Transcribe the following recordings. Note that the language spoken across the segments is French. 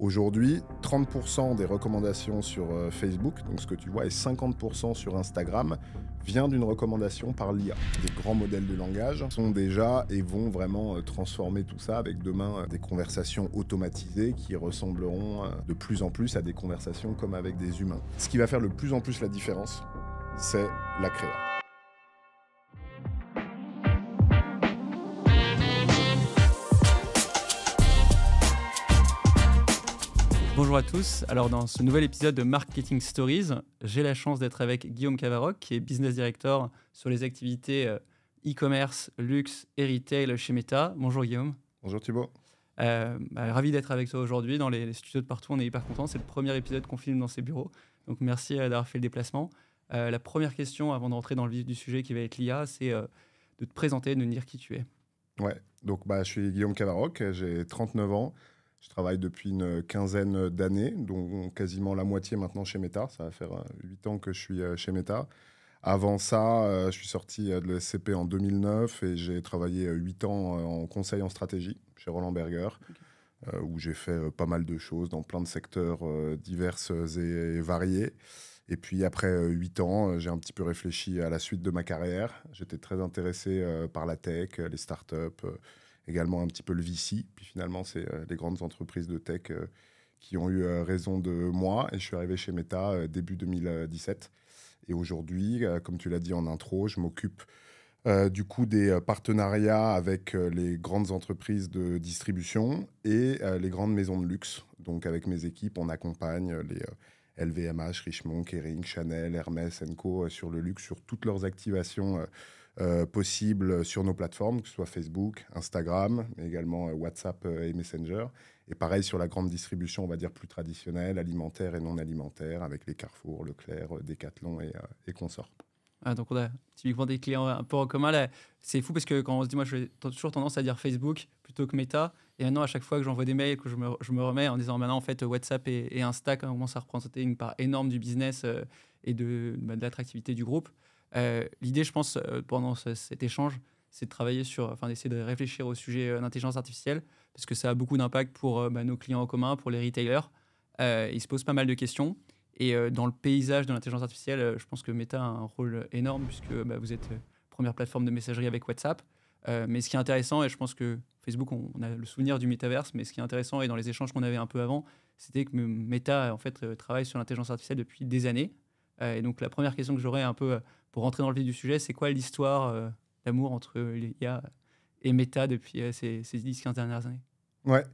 Aujourd'hui, 30% des recommandations sur Facebook, donc ce que tu vois, et 50% sur Instagram, vient d'une recommandation par l'IA. Des grands modèles de langage sont déjà et vont vraiment transformer tout ça avec demain des conversations automatisées qui ressembleront de plus en plus à des conversations comme avec des humains. Ce qui va faire de plus en plus la différence, c'est la créa. Bonjour à tous. Alors dans ce nouvel épisode de Marketing Stories, j'ai la chance d'être avec Guillaume Cavaroc, qui est Business Director sur les activités e-commerce, luxe et retail chez Meta. Bonjour Guillaume. Bonjour Thibaut. Ravi d'être avec toi aujourd'hui dans les studios de partout. On est hyper contents. C'est le premier épisode qu'on filme dans ces bureaux. Donc merci d'avoir fait le déplacement. La première question avant de rentrer dans le vif du sujet qui va être l'IA, c'est de te présenter, de nous dire qui tu es. Ouais, donc je suis Guillaume Cavaroc, j'ai 39 ans. Je travaille depuis une quinzaine d'années, dont quasiment la moitié maintenant chez Meta. Ça va faire 8 ans que je suis chez Meta. Avant ça, je suis sorti de l'ESCP en 2009 et j'ai travaillé 8 ans en conseil en stratégie chez Roland Berger, où j'ai fait pas mal de choses dans plein de secteurs divers et variés. Et puis après 8 ans, j'ai un petit peu réfléchi à la suite de ma carrière. J'étais très intéressé par la tech, les startups, également un petit peu le VC. Puis finalement, c'est les grandes entreprises de tech qui ont eu raison de moi. Et je suis arrivé chez Meta début 2017. Et aujourd'hui, comme tu l'as dit en intro, je m'occupe du coup des partenariats avec les grandes entreprises de distribution et les grandes maisons de luxe. Donc avec mes équipes, on accompagne les LVMH, Richemont, Kering, Chanel, Hermès, Co sur le luxe, sur toutes leurs activations possibles sur nos plateformes, que ce soit Facebook, Instagram, mais également WhatsApp et Messenger. Et pareil sur la grande distribution, on va dire plus traditionnelle, alimentaire et non alimentaire, avec les Carrefour, Leclerc, Decathlon et consorts. Ah, donc on a typiquement des clients un peu en commun. Là, c'est fou parce que quand on se dit, moi j'ai toujours tendance à dire Facebook plutôt que Meta. Et maintenant, à chaque fois que j'envoie des mails, que je me remets en disant maintenant, en fait, WhatsApp et Insta commencent à représenter une part énorme du business et de l'attractivité du groupe. L'idée, je pense, pendant cet échange, c'est de travailler d'essayer de réfléchir au sujet d'intelligence artificielle parce que ça a beaucoup d'impact pour nos clients en commun, pour les retailers. Ils se posent pas mal de questions. Et dans le paysage de l'intelligence artificielle, je pense que Meta a un rôle énorme puisque vous êtes première plateforme de messagerie avec WhatsApp. Mais ce qui est intéressant, et je pense que Facebook, on a le souvenir du métaverse, mais ce qui est intéressant, et dans les échanges qu'on avait un peu avant, c'était que Meta en fait, travaille sur l'intelligence artificielle depuis des années. Et donc la première question que j'aurais un peu pour rentrer dans le vif du sujet, c'est quoi l'histoire d'amour entre l'IA et Meta depuis ces 10-15 dernières années? Ouais,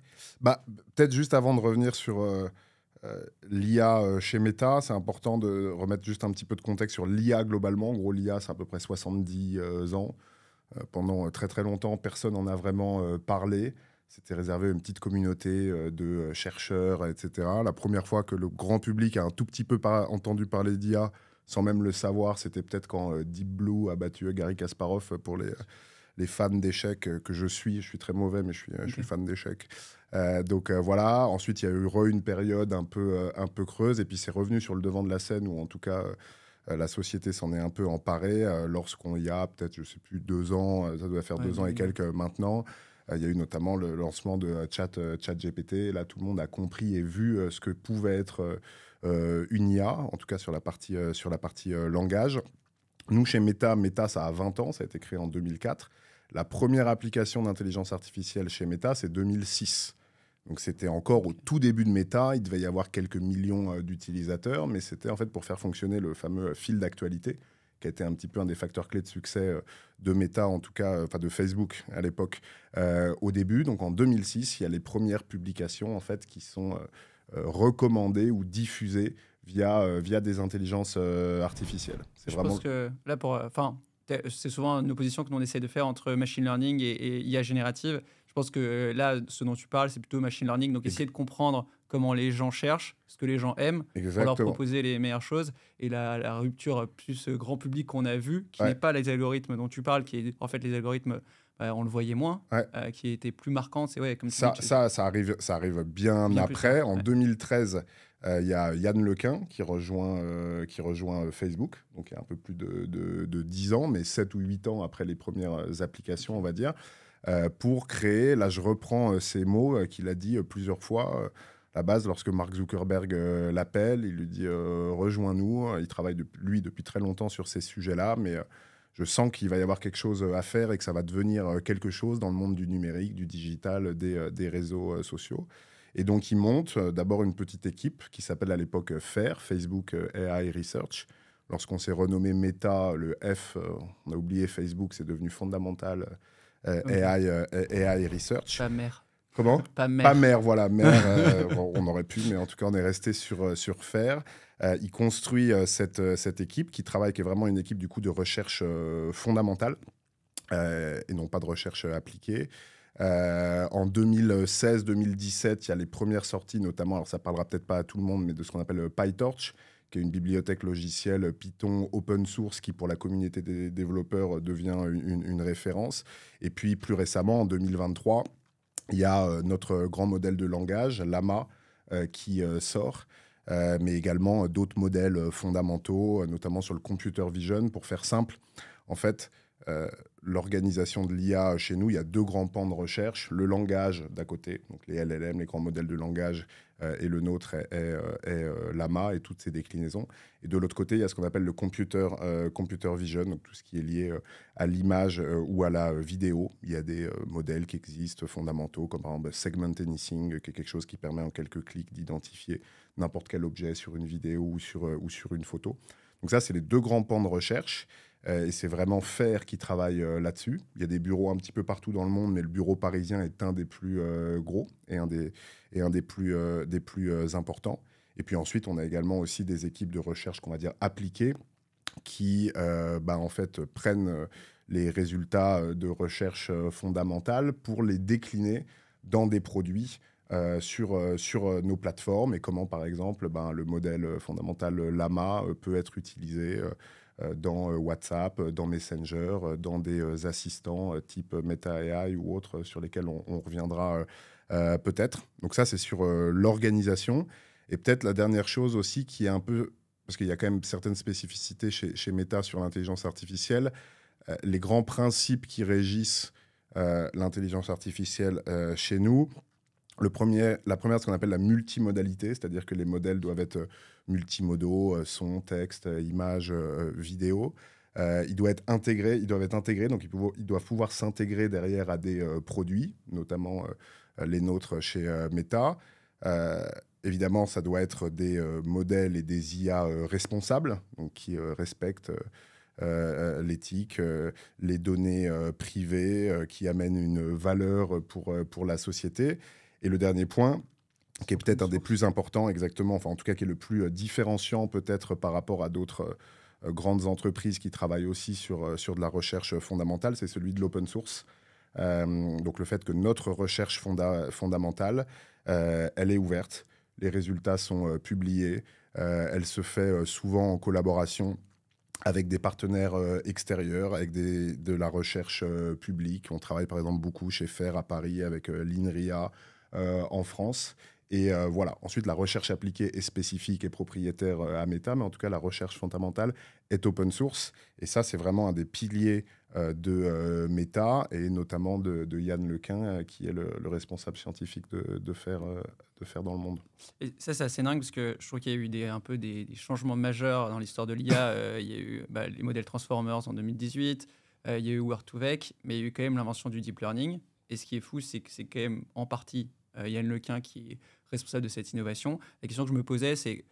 peut-être juste avant de revenir sur l'IA chez Meta, c'est important de remettre juste un petit peu de contexte sur l'IA globalement. En gros, l'IA, c'est à peu près 70 ans. Pendant très très longtemps, personne n'en a vraiment parlé. C'était réservé à une petite communauté de chercheurs, etc. La première fois que le grand public a un tout petit peu entendu parler d'IA, sans même le savoir, c'était peut-être quand Deep Blue a battu Garry Kasparov pour les fans d'échecs que je suis. Je suis très mauvais, mais je suis fan d'échecs. Donc voilà, ensuite il y a eu une période un peu creuse, et puis c'est revenu sur le devant de la scène, où en tout cas la société s'en est un peu emparée lorsqu'on y a peut-être, je sais plus, 2 ans, ça doit faire 2 ans et quelques maintenant. Il y a eu notamment le lancement de ChatGPT. Là, tout le monde a compris et vu ce que pouvait être une IA, en tout cas sur la partie langage. Nous, chez Meta, ça a 20 ans, ça a été créé en 2004. La première application d'intelligence artificielle chez Meta, c'est 2006. Donc c'était encore au tout début de Meta, il devait y avoir quelques millions d'utilisateurs, mais c'était en fait pour faire fonctionner le fameux fil d'actualité, qui a été un petit peu un des facteurs clés de succès de Meta, en tout cas, de Facebook à l'époque, au début. Donc en 2006, il y a les premières publications en fait, qui sont recommandées ou diffusées via des intelligences artificielles. Je pense que là, c'est souvent une opposition que l'on essaie de faire entre machine learning et IA générative. Je pense que là, ce dont tu parles, c'est plutôt machine learning. Donc, essayer de comprendre comment les gens cherchent, ce que les gens aiment, pour leur proposer les meilleures choses. Et la rupture plus grand public qu'on a vue, qui n'est pas les algorithmes dont tu parles, qui est en fait les algorithmes, on le voyait moins, qui étaient plus marquantes. C'est comme ça arrive bien après. En 2013, il y a Yann Lequin qui rejoint Facebook, donc il y a un peu plus de 10 ans, mais 7 ou 8 ans après les premières applications, on va dire, pour créer, là je reprends ces mots qu'il a dit plusieurs fois, la base, lorsque Mark Zuckerberg l'appelle, il lui dit rejoins-nous. Il travaille lui depuis très longtemps sur ces sujets-là, mais je sens qu'il va y avoir quelque chose à faire et que ça va devenir quelque chose dans le monde du numérique, du digital, des réseaux sociaux. Et donc, il monte d'abord une petite équipe qui s'appelle à l'époque FAIR, Facebook AI Research. Lorsqu'on s'est renommé Meta, le F, on a oublié Facebook, c'est devenu fondamental AI Research. Pas mère. Comment? Pas mère. Pas mère, voilà, mère, on aurait pu, mais en tout cas, on est resté sur FAIR. Il construit cette équipe qui travaille, qui est vraiment une équipe du coup de recherche fondamentale et non pas de recherche appliquée. En 2016-2017, il y a les premières sorties, notamment, alors ça parlera peut-être pas à tout le monde, mais de ce qu'on appelle PyTorch, qui est une bibliothèque logicielle Python open source qui, pour la communauté des développeurs, devient une référence. Et puis, plus récemment, en 2023, il y a notre grand modèle de langage, Llama, qui sort, mais également d'autres modèles fondamentaux, notamment sur le computer vision. Pour faire simple, en fait, l'organisation de l'IA chez nous, il y a deux grands pans de recherche. Le langage d'un côté, donc les LLM, les grands modèles de langage, et le nôtre est Llama et toutes ses déclinaisons. Et de l'autre côté, il y a ce qu'on appelle le computer vision, donc tout ce qui est lié à l'image ou à la vidéo. Il y a des modèles qui existent fondamentaux, comme par exemple Segment Anything, qui est quelque chose qui permet en quelques clics d'identifier n'importe quel objet sur une vidéo ou sur une photo. Donc ça, c'est les deux grands pans de recherche. Et c'est vraiment FAIR qui travaille là-dessus. Il y a des bureaux un petit peu partout dans le monde, mais le bureau parisien est un des plus gros et un des plus importants. Et puis ensuite, on a également aussi des équipes de recherche qu'on va dire appliquées qui en fait prennent les résultats de recherche fondamentale pour les décliner dans des produits sur nos plateformes, et comment par exemple le modèle fondamental Llama peut être utilisé dans WhatsApp, dans Messenger, dans des assistants type Meta AI ou autres sur lesquels on reviendra peut-être. Donc ça, c'est sur l'organisation. Et peut-être la dernière chose aussi qui est un peu, parce qu'il y a quand même certaines spécificités chez Meta sur l'intelligence artificielle, les grands principes qui régissent l'intelligence artificielle chez nous. La première, c'est ce qu'on appelle la multimodalité, c'est-à-dire que les modèles doivent être multimodaux, son, texte, image, vidéo. Ils doivent être intégrés, donc ils doivent pouvoir s'intégrer derrière à des produits, notamment les nôtres chez Meta. Évidemment, ça doit être des modèles et des IA responsables, donc qui respectent l'éthique, les données privées, qui amènent une valeur pour la société. Et le dernier point, qui est peut-être un des plus importants, exactement, enfin en tout cas qui est le plus différenciant peut-être par rapport à d'autres grandes entreprises qui travaillent aussi sur de la recherche fondamentale, c'est celui de l'open source. Donc le fait que notre recherche fondamentale, elle est ouverte, les résultats sont publiés, elle se fait souvent en collaboration avec des partenaires extérieurs, avec de la recherche publique. On travaille par exemple beaucoup chez FAIR à Paris avec l'INRIA en France. Et voilà. Ensuite, la recherche appliquée est spécifique et propriétaire à Meta, mais en tout cas, la recherche fondamentale est open source. Et ça, c'est vraiment un des piliers de Meta, et notamment de Yann Lequin, qui est le responsable scientifique de FAIR dans le monde. Et ça, c'est assez dingue parce que je trouve qu'il y a eu un peu des changements majeurs dans l'histoire de l'IA. Il y a eu les modèles Transformers en 2018, il y a eu Word2Vec, mais il y a eu quand même l'invention du deep learning. Et ce qui est fou, c'est que c'est quand même en partie Yann Lequin qui est responsable de cette innovation. La question que je me posais, c'est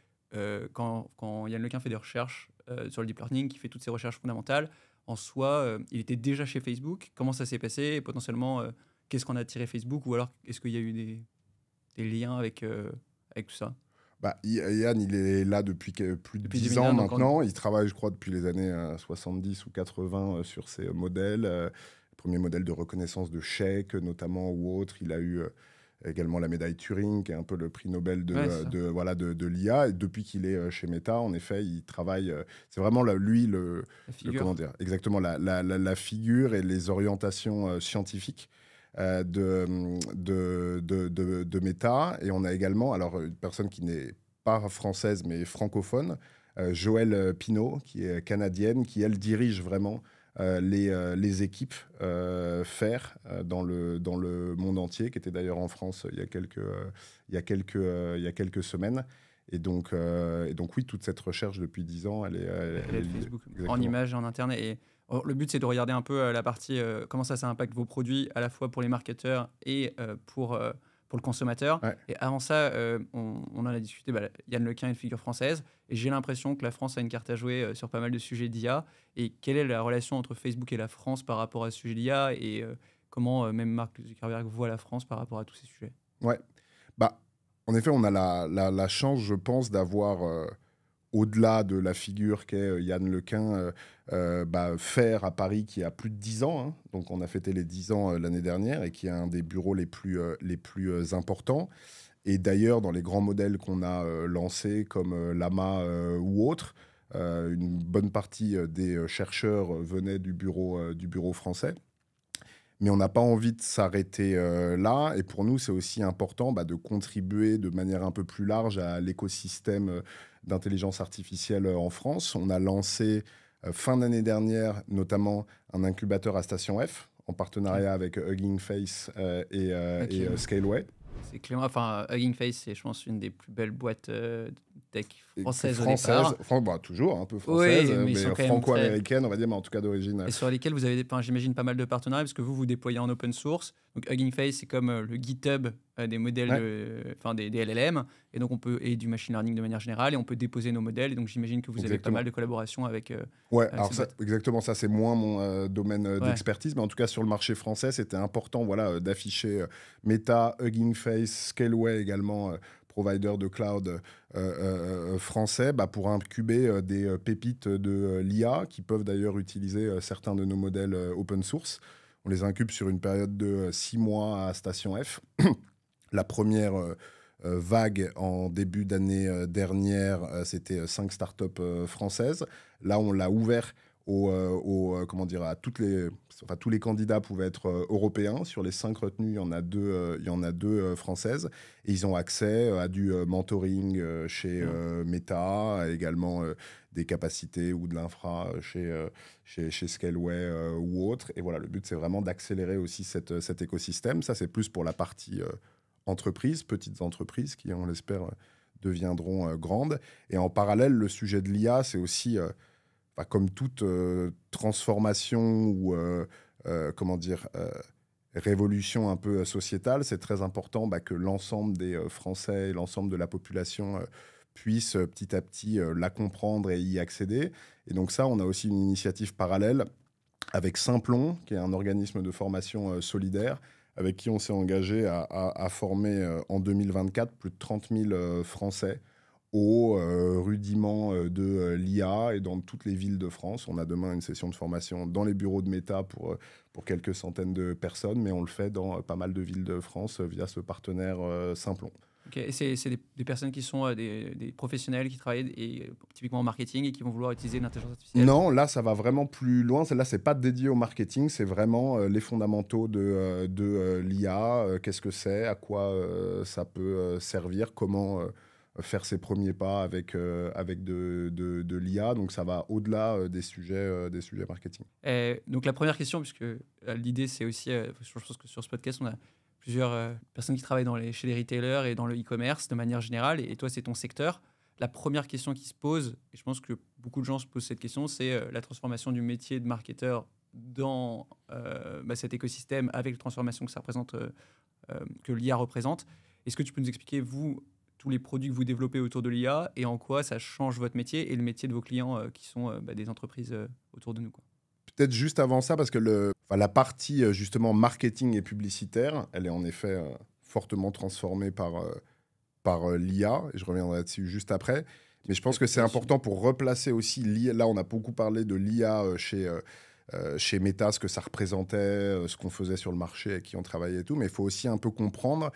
quand Yann Lequin fait des recherches sur le deep learning, qui fait toutes ces recherches fondamentales, en soi, il était déjà chez Facebook. Comment ça s'est passé? Et potentiellement, qu'est-ce qu'on a tiré Facebook? Ou alors, est-ce qu'il y a eu des liens avec tout ça? Yann, il est là depuis plus de 10 ans maintenant. Il travaille, je crois, depuis les années 70 ou 80 sur ces modèles. Premier modèle de reconnaissance de chèques, notamment, ou autre. Il a eu également la médaille Turing, qui est un peu le prix Nobel de l'IA. Et depuis qu'il est chez Meta, en effet, il travaille. C'est vraiment lui comment dire, exactement la figure et les orientations scientifiques de Meta. Et on a également, alors une personne qui n'est pas française mais francophone, Joëlle Pinault, qui est canadienne, qui elle dirige vraiment les équipes faire dans le monde entier, qui était d'ailleurs en France il y a quelques semaines. Et donc, oui, toute cette recherche depuis 10 ans, elle est liée. Facebook, en Exactement. images et en interne. Et le but, c'est de regarder un peu la partie, comment ça impacte vos produits, à la fois pour les marketeurs et pour le consommateur. Ouais. Et avant ça, on en a discuté, Yann Lequin est une figure française, et j'ai l'impression que la France a une carte à jouer sur pas mal de sujets d'IA. Et quelle est la relation entre Facebook et la France par rapport à ce sujet d'IA, et comment même Mark Zuckerberg voit la France par rapport à tous ces sujets? Ouais. Bah, en effet, on a la chance, je pense, d'avoir, au-delà de la figure qu'est Yann Lequin, Faire à Paris, qui a plus de 10 ans. Hein. Donc, on a fêté les 10 ans l'année dernière et qui est un des bureaux les plus importants. Et d'ailleurs, dans les grands modèles qu'on a lancés, comme Llama ou autres, une bonne partie des chercheurs venaient du bureau français. Mais on n'a pas envie de s'arrêter là. Et pour nous, c'est aussi important de contribuer de manière un peu plus large à l'écosystème d'intelligence artificielle en France. On a lancé fin d'année dernière, notamment, un incubateur à Station F, en partenariat avec Hugging Face et Scaleway. C'est clairement, enfin, Hugging Face, c'est, je pense, une des plus belles boîtes tech Et françaises au départ. Toujours un peu française, Oui, mais ils sont mais quand même franco-américaine, on va dire, mais en tout cas d'origine. Et sur lesquels vous avez, j'imagine, pas mal de partenariats, parce que vous déployez en open source. Donc Hugging Face, c'est comme le GitHub des modèles, Ouais. des LLM, et donc et du machine learning de manière générale, et on peut déposer nos modèles. Et donc j'imagine que vous avez pas Exactement. mal de collaborations avec. Ouais, avec alors ces ça, boîtes. exactement, ça c'est moins mon domaine Ouais. d'expertise, mais en tout cas sur le marché français, c'était important, voilà, d'afficher Meta, Hugging Face, Scaleway également, provider de cloud français, pour incuber des pépites de l'IA qui peuvent d'ailleurs utiliser certains de nos modèles open source. On les incube sur une période de 6 mois à Station F. La première vague en début d'année dernière, c'était 5 startups françaises. Là, on l'a ouvert à tous les candidats pouvaient être européens. Sur les 5 retenus, il y en a deux françaises. Et ils ont accès à du mentoring chez Meta, également des capacités ou de l'infra chez Scaleway ou autre. Et voilà, le but, c'est vraiment d'accélérer aussi cet écosystème. Ça, c'est plus pour la partie entreprises, petites entreprises qui, on l'espère, deviendront grandes. Et en parallèle, le sujet de l'IA, c'est aussi, comme toute transformation ou révolution un peu sociétale, c'est très important que l'ensemble des Français et l'ensemble de la population puisse petit à petit la comprendre et y accéder. Et donc ça, on a aussi une initiative parallèle avec Simplon, qui est un organisme de formation solidaire, avec qui on s'est engagé à former en 2024 plus de 30 000 Français aux rudiments de l'IA et dans toutes les villes de France. On a demain une session de formation dans les bureaux de Meta pour quelques centaines de personnes, mais on le fait dans pas mal de villes de France via ce partenaire Simplon. Ok, et c'est des personnes qui sont des professionnels qui travaillent typiquement en marketing et qui vont vouloir utiliser l'intelligence artificielle? Non, là, ça va vraiment plus loin. Là, c'est pas dédié au marketing, c'est vraiment les fondamentaux de l'IA. Qu'est-ce que c'est, à quoi ça peut servir, comment faire ses premiers pas avec de l'IA. Donc, ça va au-delà des sujets marketing. Donc la première question, puisque l'idée c'est aussi, je pense que sur ce podcast, on a plusieurs personnes qui travaillent chez les retailers et dans le e-commerce de manière générale, et toi c'est ton secteur. La première question qui se pose, et je pense que beaucoup de gens se posent cette question, c'est la transformation du métier de marketeur dans cet écosystème, avec la transformation que ça représente, que l'IA représente. Est-ce que tu peux nous expliquer, vous, tous les produits que vous développez autour de l'IA et en quoi ça change votre métier et le métier de vos clients qui sont des entreprises autour de nous, quoi? Peut-être juste avant ça, parce que la partie justement marketing et publicitaire, elle est en effet fortement transformée par l'IA, et je reviendrai là-dessus juste après. Mais je pense que c'est important pour replacer aussi l'IA. Là, on a beaucoup parlé de l'IA chez Meta, ce que ça représentait, ce qu'on faisait sur le marché, avec qui on travaillait et tout. Mais il faut aussi un peu comprendre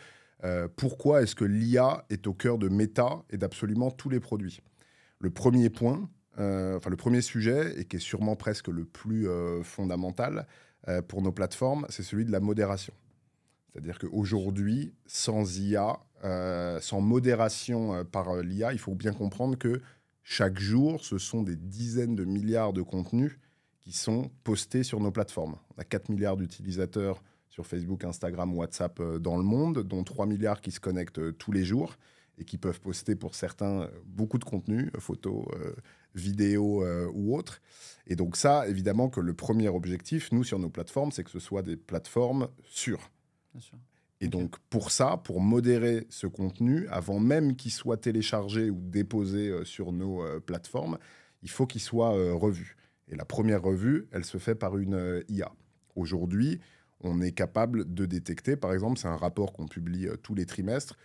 pourquoi est-ce que l'IA est au cœur de Meta et d'absolument tous les produits. Le premier point, le premier sujet, et qui est sûrement presque le plus fondamental pour nos plateformes, c'est celui de la modération. C'est-à-dire qu'aujourd'hui, sans IA, sans modération par l'IA, il faut bien comprendre que chaque jour, ce sont des dizaines de milliards de contenus qui qui sont postés sur nos plateformes. On a 4 milliards d'utilisateurs sur Facebook, Instagram, WhatsApp dans le monde, dont 3 milliards qui se connectent tous les jours et qui peuvent poster pour certains beaucoup de contenu, photos, vidéos ou autres. Et donc ça, évidemment que le premier objectif, nous, sur nos plateformes, c'est que ce soit des plateformes sûres. Bien sûr. Et Ok. donc, pour ça, pour modérer ce contenu, avant même qu'il soit téléchargé ou déposé sur nos plateformes, il faut qu'il soit revu. Et la première revue, elle se fait par une IA. Aujourd'hui, on est capable de détecter, par exemple, c'est un rapport qu'on publie tous les trimestres,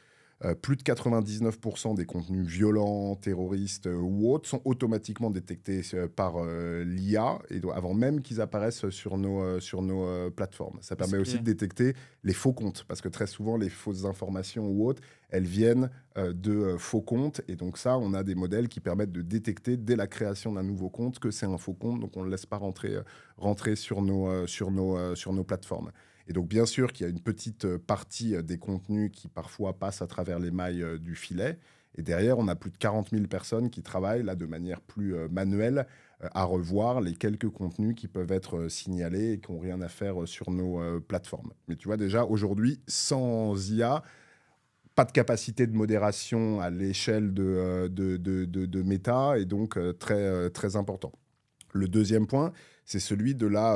plus de 99% des contenus violents, terroristes ou autres sont automatiquement détectés par l'IA avant même qu'ils apparaissent sur nos plateformes. Ça permet aussi de détecter les faux comptes parce que très souvent, les fausses informations ou autres, elles viennent de faux comptes. Et donc ça, on a des modèles qui permettent de détecter dès la création d'un nouveau compte que c'est un faux compte. Donc on ne le laisse pas rentrer sur nos plateformes. Et donc, bien sûr qu'il y a une petite partie des contenus qui parfois passent à travers les mailles du filet. Et derrière, on a plus de 40 000 personnes qui travaillent là de manière plus manuelle à revoir les quelques contenus qui peuvent être signalés et qui n'ont rien à faire sur nos plateformes. Mais tu vois, déjà, aujourd'hui, sans IA, pas de capacité de modération à l'échelle de Meta et donc très important. Le deuxième point, c'est celui de la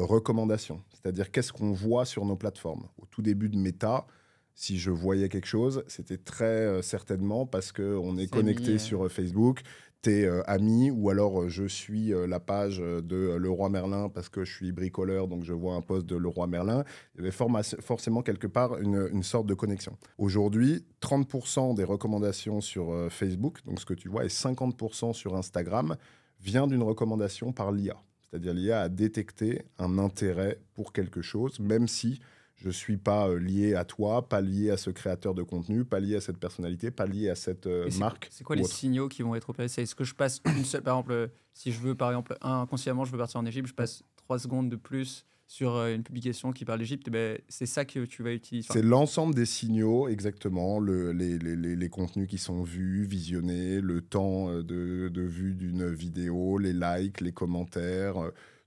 recommandation. C'est-à-dire qu'est-ce qu'on voit sur nos plateformes. Au tout début de Meta, si je voyais quelque chose, c'était très certainement parce qu'on est connecté sur Facebook, t'es ami, ou alors je suis la page de Leroy Merlin parce que je suis bricoleur, donc je vois un post de Leroy Merlin. Il y avait forcément quelque part une sorte de connexion. Aujourd'hui, 30% des recommandations sur Facebook, donc ce que tu vois, et 50% sur Instagram, vient d'une recommandation par l'IA. C'est-à-dire l'IA a détecté un intérêt pour quelque chose, même si je ne suis pas lié à toi, pas lié à ce créateur de contenu, pas lié à cette personnalité, pas lié à cette marque. C'est quoi les signaux qui vont être opérés? Est-ce que je passe une seule, par exemple, si je veux, par exemple, inconsciemment, je veux partir en Égypte, je passe 3 secondes de plus sur une publication qui parle d'Égypte, ben, c'est ça que tu vas utiliser. C'est l'ensemble des signaux, exactement, les contenus qui sont vus, visionnés, le temps de vue d'une vidéo, les likes, les commentaires,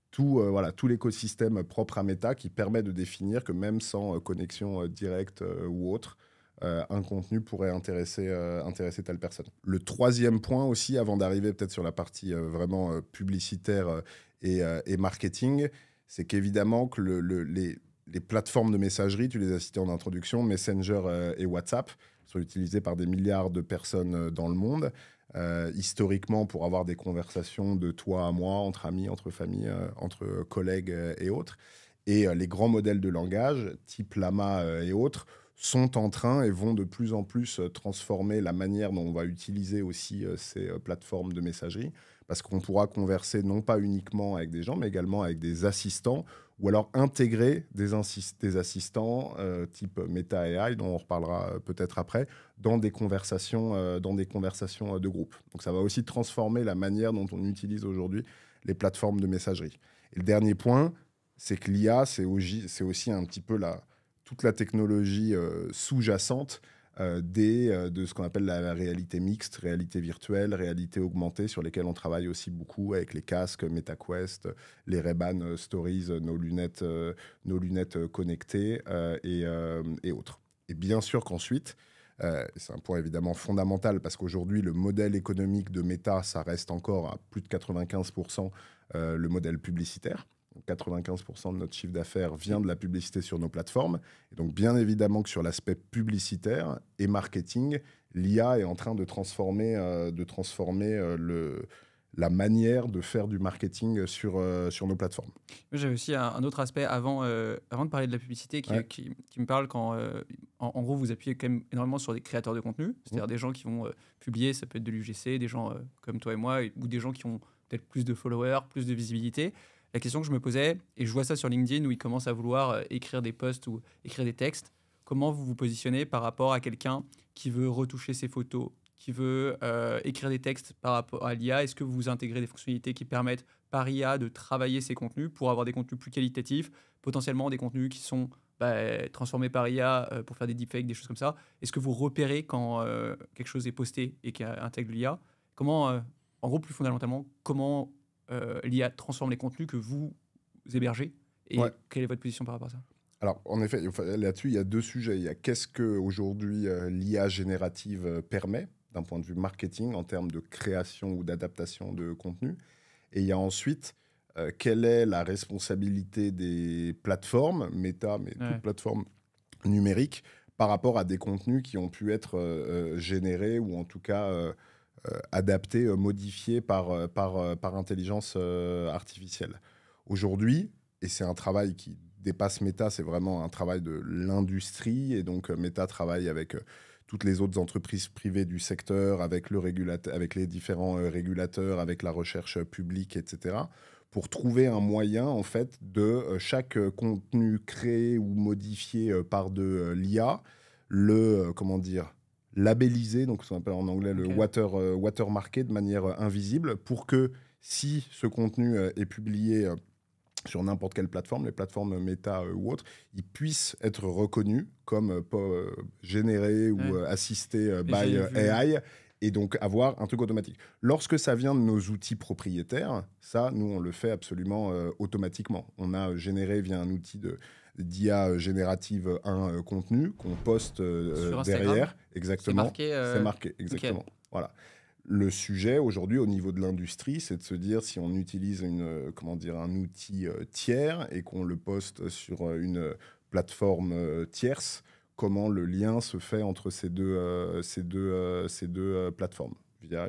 tout l'écosystème propre à Meta qui permet de définir que même sans connexion directe ou autre, un contenu pourrait intéresser telle personne. Le troisième point aussi, avant d'arriver peut-être sur la partie vraiment publicitaire et marketing, c'est qu'évidemment que les plateformes de messagerie, tu les as citées en introduction, Messenger et WhatsApp, sont utilisées par des milliards de personnes dans le monde. Historiquement, pour avoir des conversations de toi à moi, entre amis, entre familles, entre collègues et autres. Et les grands modèles de langage, type Llama et autres, sont en train et vont de plus en plus transformer la manière dont on va utiliser aussi ces plateformes de messagerie, parce qu'on pourra converser non pas uniquement avec des gens, mais également avec des assistants, ou alors intégrer des assistants type Meta AI, dont on reparlera peut-être après, dans des conversations de groupe. Donc ça va aussi transformer la manière dont on utilise aujourd'hui les plateformes de messagerie. Et le dernier point, c'est que l'IA, c'est aussi un petit peu toute la technologie sous-jacente de ce qu'on appelle la réalité mixte, réalité virtuelle, réalité augmentée, sur lesquelles on travaille aussi beaucoup avec les casques MetaQuest, les Ray-Ban Stories, nos lunettes connectées et autres. Et bien sûr qu'ensuite, c'est un point évidemment fondamental parce qu'aujourd'hui, le modèle économique de Meta, ça reste encore à plus de 95% le modèle publicitaire. 95% de notre chiffre d'affaires vient de la publicité sur nos plateformes. Et donc, bien évidemment que sur l'aspect publicitaire et marketing, l'IA est en train de transformer la manière de faire du marketing sur nos plateformes. J'avais aussi un autre aspect avant de parler de la publicité qui me parle quand, en gros, vous appuyez quand même énormément sur des créateurs de contenu, c'est-à-dire des gens qui vont publier, ça peut être de l'UGC, des gens comme toi et moi, ou des gens qui ont peut-être plus de followers, plus de visibilité. La question que je me posais, et je vois ça sur LinkedIn où ils commencent à vouloir écrire des posts ou écrire des textes, comment vous vous positionnez par rapport à quelqu'un qui veut retoucher ses photos, qui veut écrire des textes par rapport à l'IA? Est-ce que vous intégrez des fonctionnalités qui permettent par IA de travailler ces contenus pour avoir des contenus plus qualitatifs, potentiellement des contenus qui sont transformés par IA pour faire des deepfakes, des choses comme ça? Est-ce que vous repérez quand quelque chose est posté et qui intègre l'IA? Comment, en gros, plus fondamentalement, comment l'IA transforme les contenus que vous hébergez. Et Ouais. quelle est votre position par rapport à ça? Alors, en effet, là-dessus, il y a deux sujets. Il y a qu'est-ce qu'aujourd'hui l'IA générative permet d'un point de vue marketing en termes de création ou d'adaptation de contenu. Et il y a ensuite quelle est la responsabilité des plateformes, Meta, mais Ouais. toutes plateformes numériques, par rapport à des contenus qui ont pu être générés ou en tout cas adaptés, modifiés par intelligence artificielle. Aujourd'hui, et c'est un travail qui dépasse Meta, c'est vraiment un travail de l'industrie. Et donc, Meta travaille avec toutes les autres entreprises privées du secteur, avec, avec les différents régulateurs, avec la recherche publique, etc., pour trouver un moyen, en fait, de chaque contenu créé ou modifié par de l'IA, comment dire, labelliser, donc ce qu'on appelle en anglais le Ok. watermarker de manière invisible, pour que si ce contenu est publié sur n'importe quelle plateforme, les plateformes Meta ou autres, ils puissent être reconnus comme générés ou Ouais. assistés Mais by j'ai vu. AI et donc avoir un truc automatique. Lorsque ça vient de nos outils propriétaires, ça, nous, on le fait absolument automatiquement. On a généré via un outil d'IA générative un contenu qu'on poste Sur Instagram, derrière. c'est Exactement. marqué. C'est marqué, exactement. Voilà. Le sujet aujourd'hui au niveau de l'industrie, c'est de se dire si on utilise un outil tiers et qu'on le poste sur une plateforme tierce, comment le lien se fait entre ces deux plateformes via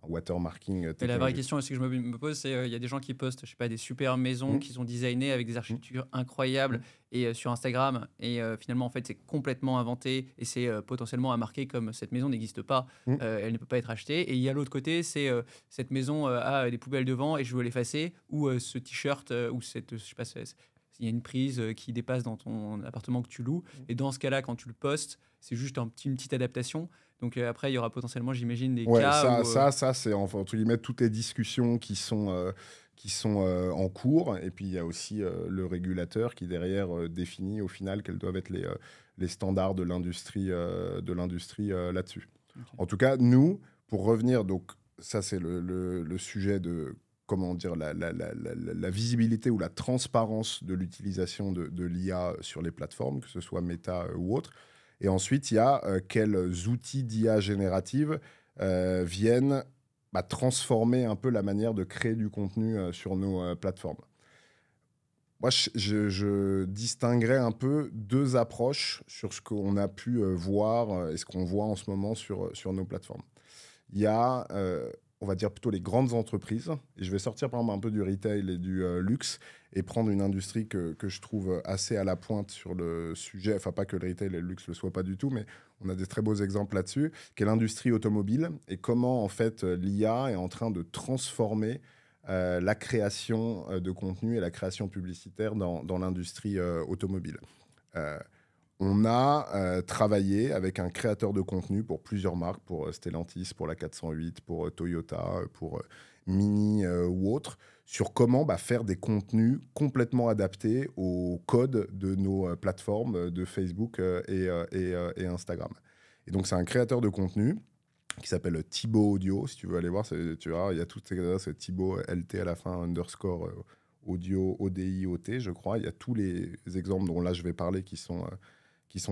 un watermarking Et la vraie technologique. question aussi que je me pose, c'est il y a des gens qui postent, je sais pas, des super maisons qui sont designées avec des architectures incroyables et sur Instagram et finalement en fait c'est complètement inventé et c'est potentiellement à marquer comme cette maison n'existe pas, elle ne peut pas être achetée. Et il y a l'autre côté, c'est cette maison a des poubelles devant et je veux l'effacer, ou ce t-shirt ou cette, je sais pas, il y a une prise qui dépasse dans ton appartement que tu loues. Et dans ce cas-là, quand tu le postes, c'est juste une petite adaptation. Donc après, il y aura potentiellement, j'imagine, des Ouais, cas où... ça c'est entre guillemets toutes les discussions qui sont en cours. Et puis il y a aussi le régulateur qui derrière définit au final quels doivent être les standards de l'industrie là-dessus. Ok. En tout cas, nous, pour revenir, donc ça c'est le sujet de comment dire la visibilité ou la transparence de l'utilisation de l'IA sur les plateformes, que ce soit Meta ou autre. Et ensuite, il y a quels outils d'IA générative viennent transformer un peu la manière de créer du contenu sur nos plateformes. Moi, je distinguerais un peu deux approches sur ce qu'on a pu voir et ce qu'on voit en ce moment sur nos plateformes. Il y a, on va dire plutôt les grandes entreprises, et je vais sortir par exemple un peu du retail et du luxe, et prendre une industrie que je trouve assez à la pointe sur le sujet, enfin pas que le retail et le luxe ne le soient pas du tout, mais on a des très beaux exemples là-dessus, qui est l'industrie automobile, et comment en fait l'IA est en train de transformer la création de contenu et la création publicitaire dans l'industrie automobile. On a travaillé avec un créateur de contenu pour plusieurs marques, pour Stellantis, pour la 408, pour Toyota, pour Mini ou autres, sur comment faire des contenus complètement adaptés au code de nos plateformes de Facebook et Instagram. Et donc, c'est un créateur de contenu qui s'appelle Thibaut Audio. Si tu veux aller voir, tu vois, il y a toutes ces c'est Thibaut LT à la fin, underscore audio, ODI, OT, je crois. Il y a tous les exemples dont là je vais parler qui sont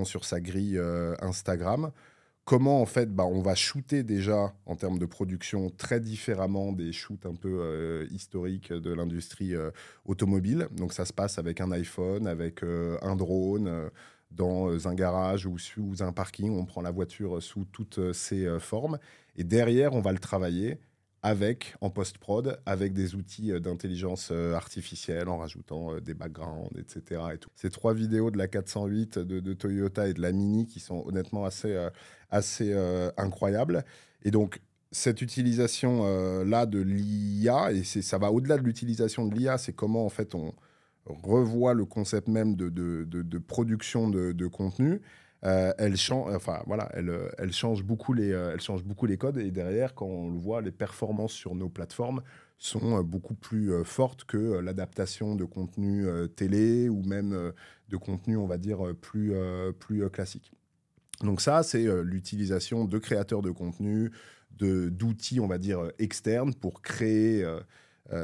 sur sa grille Instagram. Comment en fait on va shooter déjà en termes de production très différemment des shoots un peu historiques de l'industrie automobile. Donc ça se passe avec un iPhone, avec un drone, dans un garage ou sous un parking. On prend la voiture sous toutes ses formes. Et derrière, on va le travailler en post-prod, avec des outils d'intelligence artificielle, en rajoutant des backgrounds, etc. Et tout. Ces 3 vidéos de la 408, de Toyota et de la Mini qui sont honnêtement assez incroyables. Et donc, cette utilisation-là de l'IA, et ça va au-delà de l'utilisation de l'IA, c'est comment en fait on revoit le concept même de production de contenu. Elle change beaucoup les codes, et derrière, quand on le voit, les performances sur nos plateformes sont beaucoup plus fortes que l'adaptation de contenu télé ou même de contenu, on va dire, plus classique. Donc ça, c'est l'utilisation de créateurs de contenu, d'outils, on va dire, externes pour créer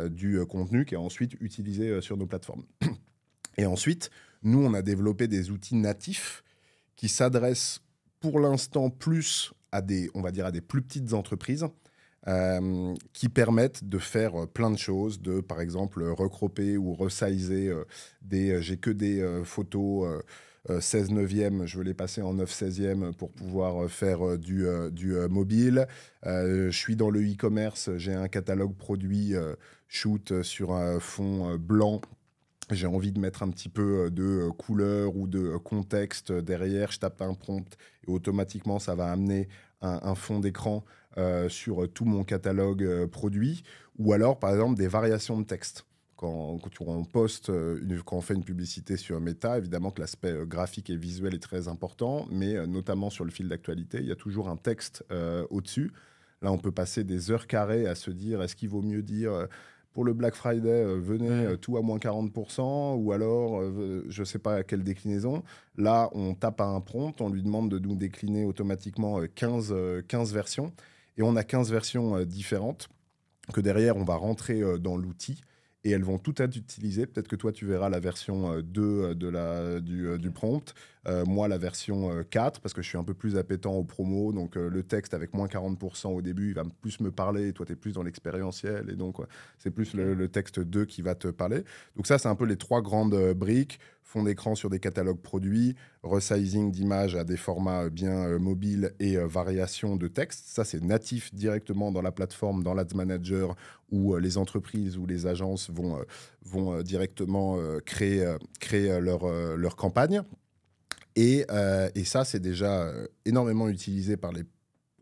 du contenu qui est ensuite utilisé sur nos plateformes. Et ensuite, nous, on a développé des outils natifs qui s'adressent pour l'instant plus à des, on va dire, à des plus petites entreprises qui permettent de faire plein de choses, de par exemple recroper ou resizer j'ai que des photos 16 neuvième, je veux les passer en 9 16e pour pouvoir faire du mobile. Je suis dans le e-commerce, j'ai un catalogue produit shoot sur un fond blanc. J'ai envie de mettre un petit peu de couleur ou de contexte derrière. Je tape un prompt et automatiquement, ça va amener un fond d'écran sur tout mon catalogue produit. Ou alors, par exemple, des variations de texte. Quand on poste, quand on fait une publicité sur Meta, évidemment que l'aspect graphique et visuel est très important, mais notamment sur le fil d'actualité, il y a toujours un texte au-dessus. Là, on peut passer des heures carrées à se dire, est-ce qu'il vaut mieux dire pour le Black Friday, venez tout à moins 40%, ou alors, je ne sais pas à quelle déclinaison. Là, on tape à un prompt, on lui demande de nous décliner automatiquement 15 versions, et on a 15 versions différentes que derrière, on va rentrer dans l'outil, et elles vont toutes être utilisées. Peut-être que toi, tu verras la version 2 du prompt, moi, la version 4, parce que je suis un peu plus appétent aux promos, donc le texte avec moins 40% au début, il va plus me parler, et toi, tu es plus dans l'expérientiel, et donc c'est plus le texte 2 qui va te parler. Donc ça, c'est un peu les trois grandes briques. Fond d'écran sur des catalogues produits, resizing d'images à des formats bien mobiles et variation de texte. Ça, c'est natif directement dans la plateforme, dans l'Ads Manager, où les entreprises ou les agences vont directement créer leur campagne. Et ça, c'est déjà énormément utilisé par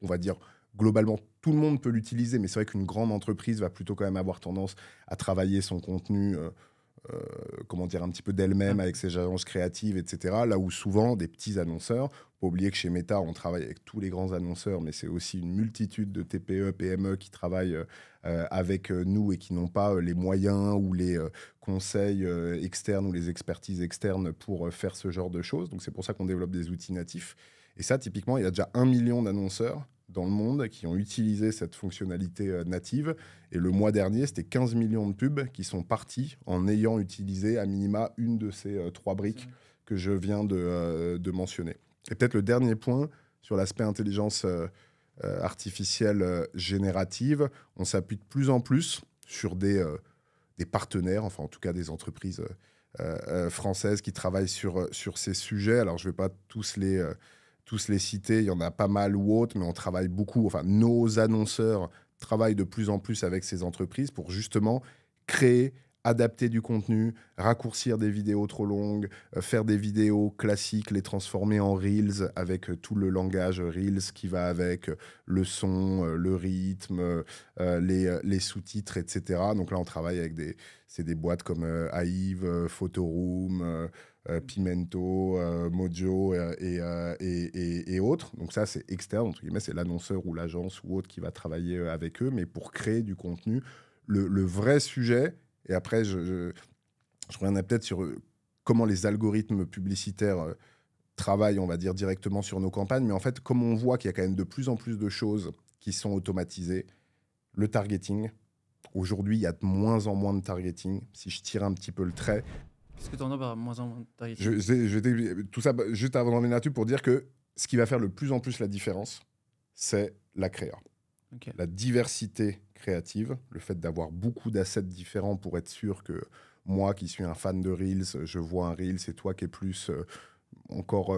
on va dire, globalement, tout le monde peut l'utiliser, mais c'est vrai qu'une grande entreprise va plutôt quand même avoir tendance à travailler son contenu comment dire, un petit peu d'elle-même avec ses agences créatives, etc. Là où souvent, des petits annonceurs, faut pas oublier que chez Meta, on travaille avec tous les grands annonceurs, mais c'est aussi une multitude de TPE, PME qui travaillent avec nous et qui n'ont pas les moyens ou les conseils externes ou les expertises externes pour faire ce genre de choses. Donc c'est pour ça qu'on développe des outils natifs. Et ça, typiquement, il y a déjà 1 million d'annonceurs dans le monde qui ont utilisé cette fonctionnalité native. Et le mois dernier, c'était 15 millions de pubs qui sont partis en ayant utilisé à minima une de ces trois briques que je viens de mentionner. Et peut-être le dernier point sur l'aspect intelligence artificielle générative, on s'appuie de plus en plus sur des partenaires, enfin en tout cas des entreprises françaises qui travaillent sur ces sujets. Alors je ne vais pas tous les citer, il y en a pas mal ou autres, mais on travaille beaucoup, enfin nos annonceurs travaillent de plus en plus avec ces entreprises pour justement créer, adapter du contenu, raccourcir des vidéos trop longues, faire des vidéos classiques, les transformer en Reels avec tout le langage Reels qui va avec le son, le rythme, les sous-titres, etc. Donc là, on travaille avec des boîtes comme Aive, Photoroom, Pimento, Mojo et autres. Donc ça, c'est externe, entre guillemets, c'est l'annonceur ou l'agence ou autre qui va travailler avec eux, mais pour créer du contenu. Le vrai sujet, et après, je reviendrai peut-être sur comment les algorithmes publicitaires travaillent, on va dire, directement sur nos campagnes, mais en fait, comme on voit qu'il y a quand même de plus en plus de choses qui sont automatisées, le targeting, aujourd'hui, il y a de moins en moins de targeting. Si je tire un petit peu le trait, qu'est-ce que tu entends par moins en moins de targeting? je vais tout ça juste avant d'en venir là-dessus pour dire que ce qui va faire le plus en plus la différence, c'est la créa. Okay. La diversité créative, le fait d'avoir beaucoup d'assets différents pour être sûr que moi qui suis un fan de Reels, je vois un Reels et toi qui es plus encore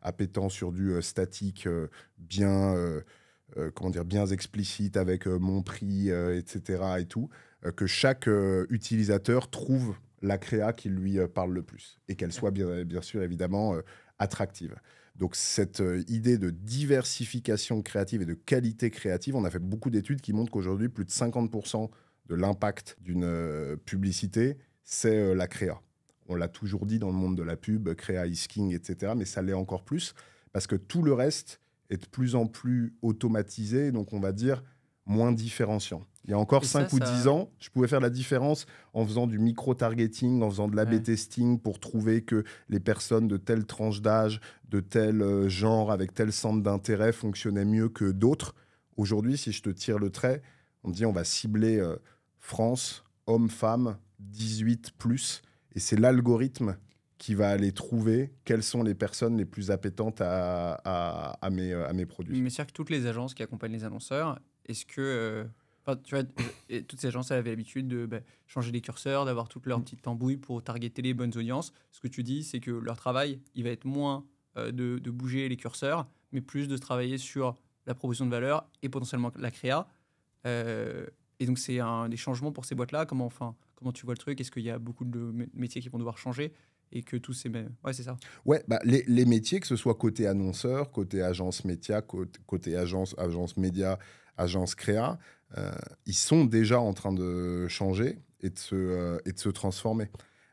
appétant sur du statique bien explicite avec mon prix, etc. et tout, que chaque utilisateur trouve la créa qui lui parle le plus et qu'elle soit bien sûr évidemment attractive. Donc cette idée de diversification créative et de qualité créative, on a fait beaucoup d'études qui montrent qu'aujourd'hui, plus de 50% de l'impact d'une publicité, c'est la créa. On l'a toujours dit dans le monde de la pub, créa is king, etc. Mais ça l'est encore plus parce que tout le reste est de plus en plus automatisé, donc on va dire moins différenciant. Il y a encore 5 ou 10 ans, je pouvais faire la différence en faisant du micro-targeting, en faisant de l'A/B testing pour trouver que les personnes de telle tranche d'âge, de tel genre, avec tel centre d'intérêt fonctionnaient mieux que d'autres. Aujourd'hui, si je te tire le trait, on me dit on va cibler France, hommes-femmes, 18+. Et c'est l'algorithme qui va aller trouver quelles sont les personnes les plus appétentes à mes produits. Mais c'est-à-dire que toutes les agences qui accompagnent les annonceurs, est-ce que... enfin, tu vois, toutes ces agences elles avaient l'habitude de changer les curseurs, d'avoir toutes leurs petites tambouilles pour targeter les bonnes audiences. Ce que tu dis, c'est que leur travail, il va être moins de bouger les curseurs, mais plus de travailler sur la proposition de valeur et potentiellement la créa. Et donc, c'est des changements pour ces boîtes-là. Comment tu vois le truc? Est-ce qu'il y a beaucoup de métiers qui vont devoir changer et que tous ces... Ouais, c'est ça. Ouais, bah, les métiers, que ce soit côté annonceur, côté agence média, côté agence média, agence créa, ils sont déjà en train de changer et de se transformer.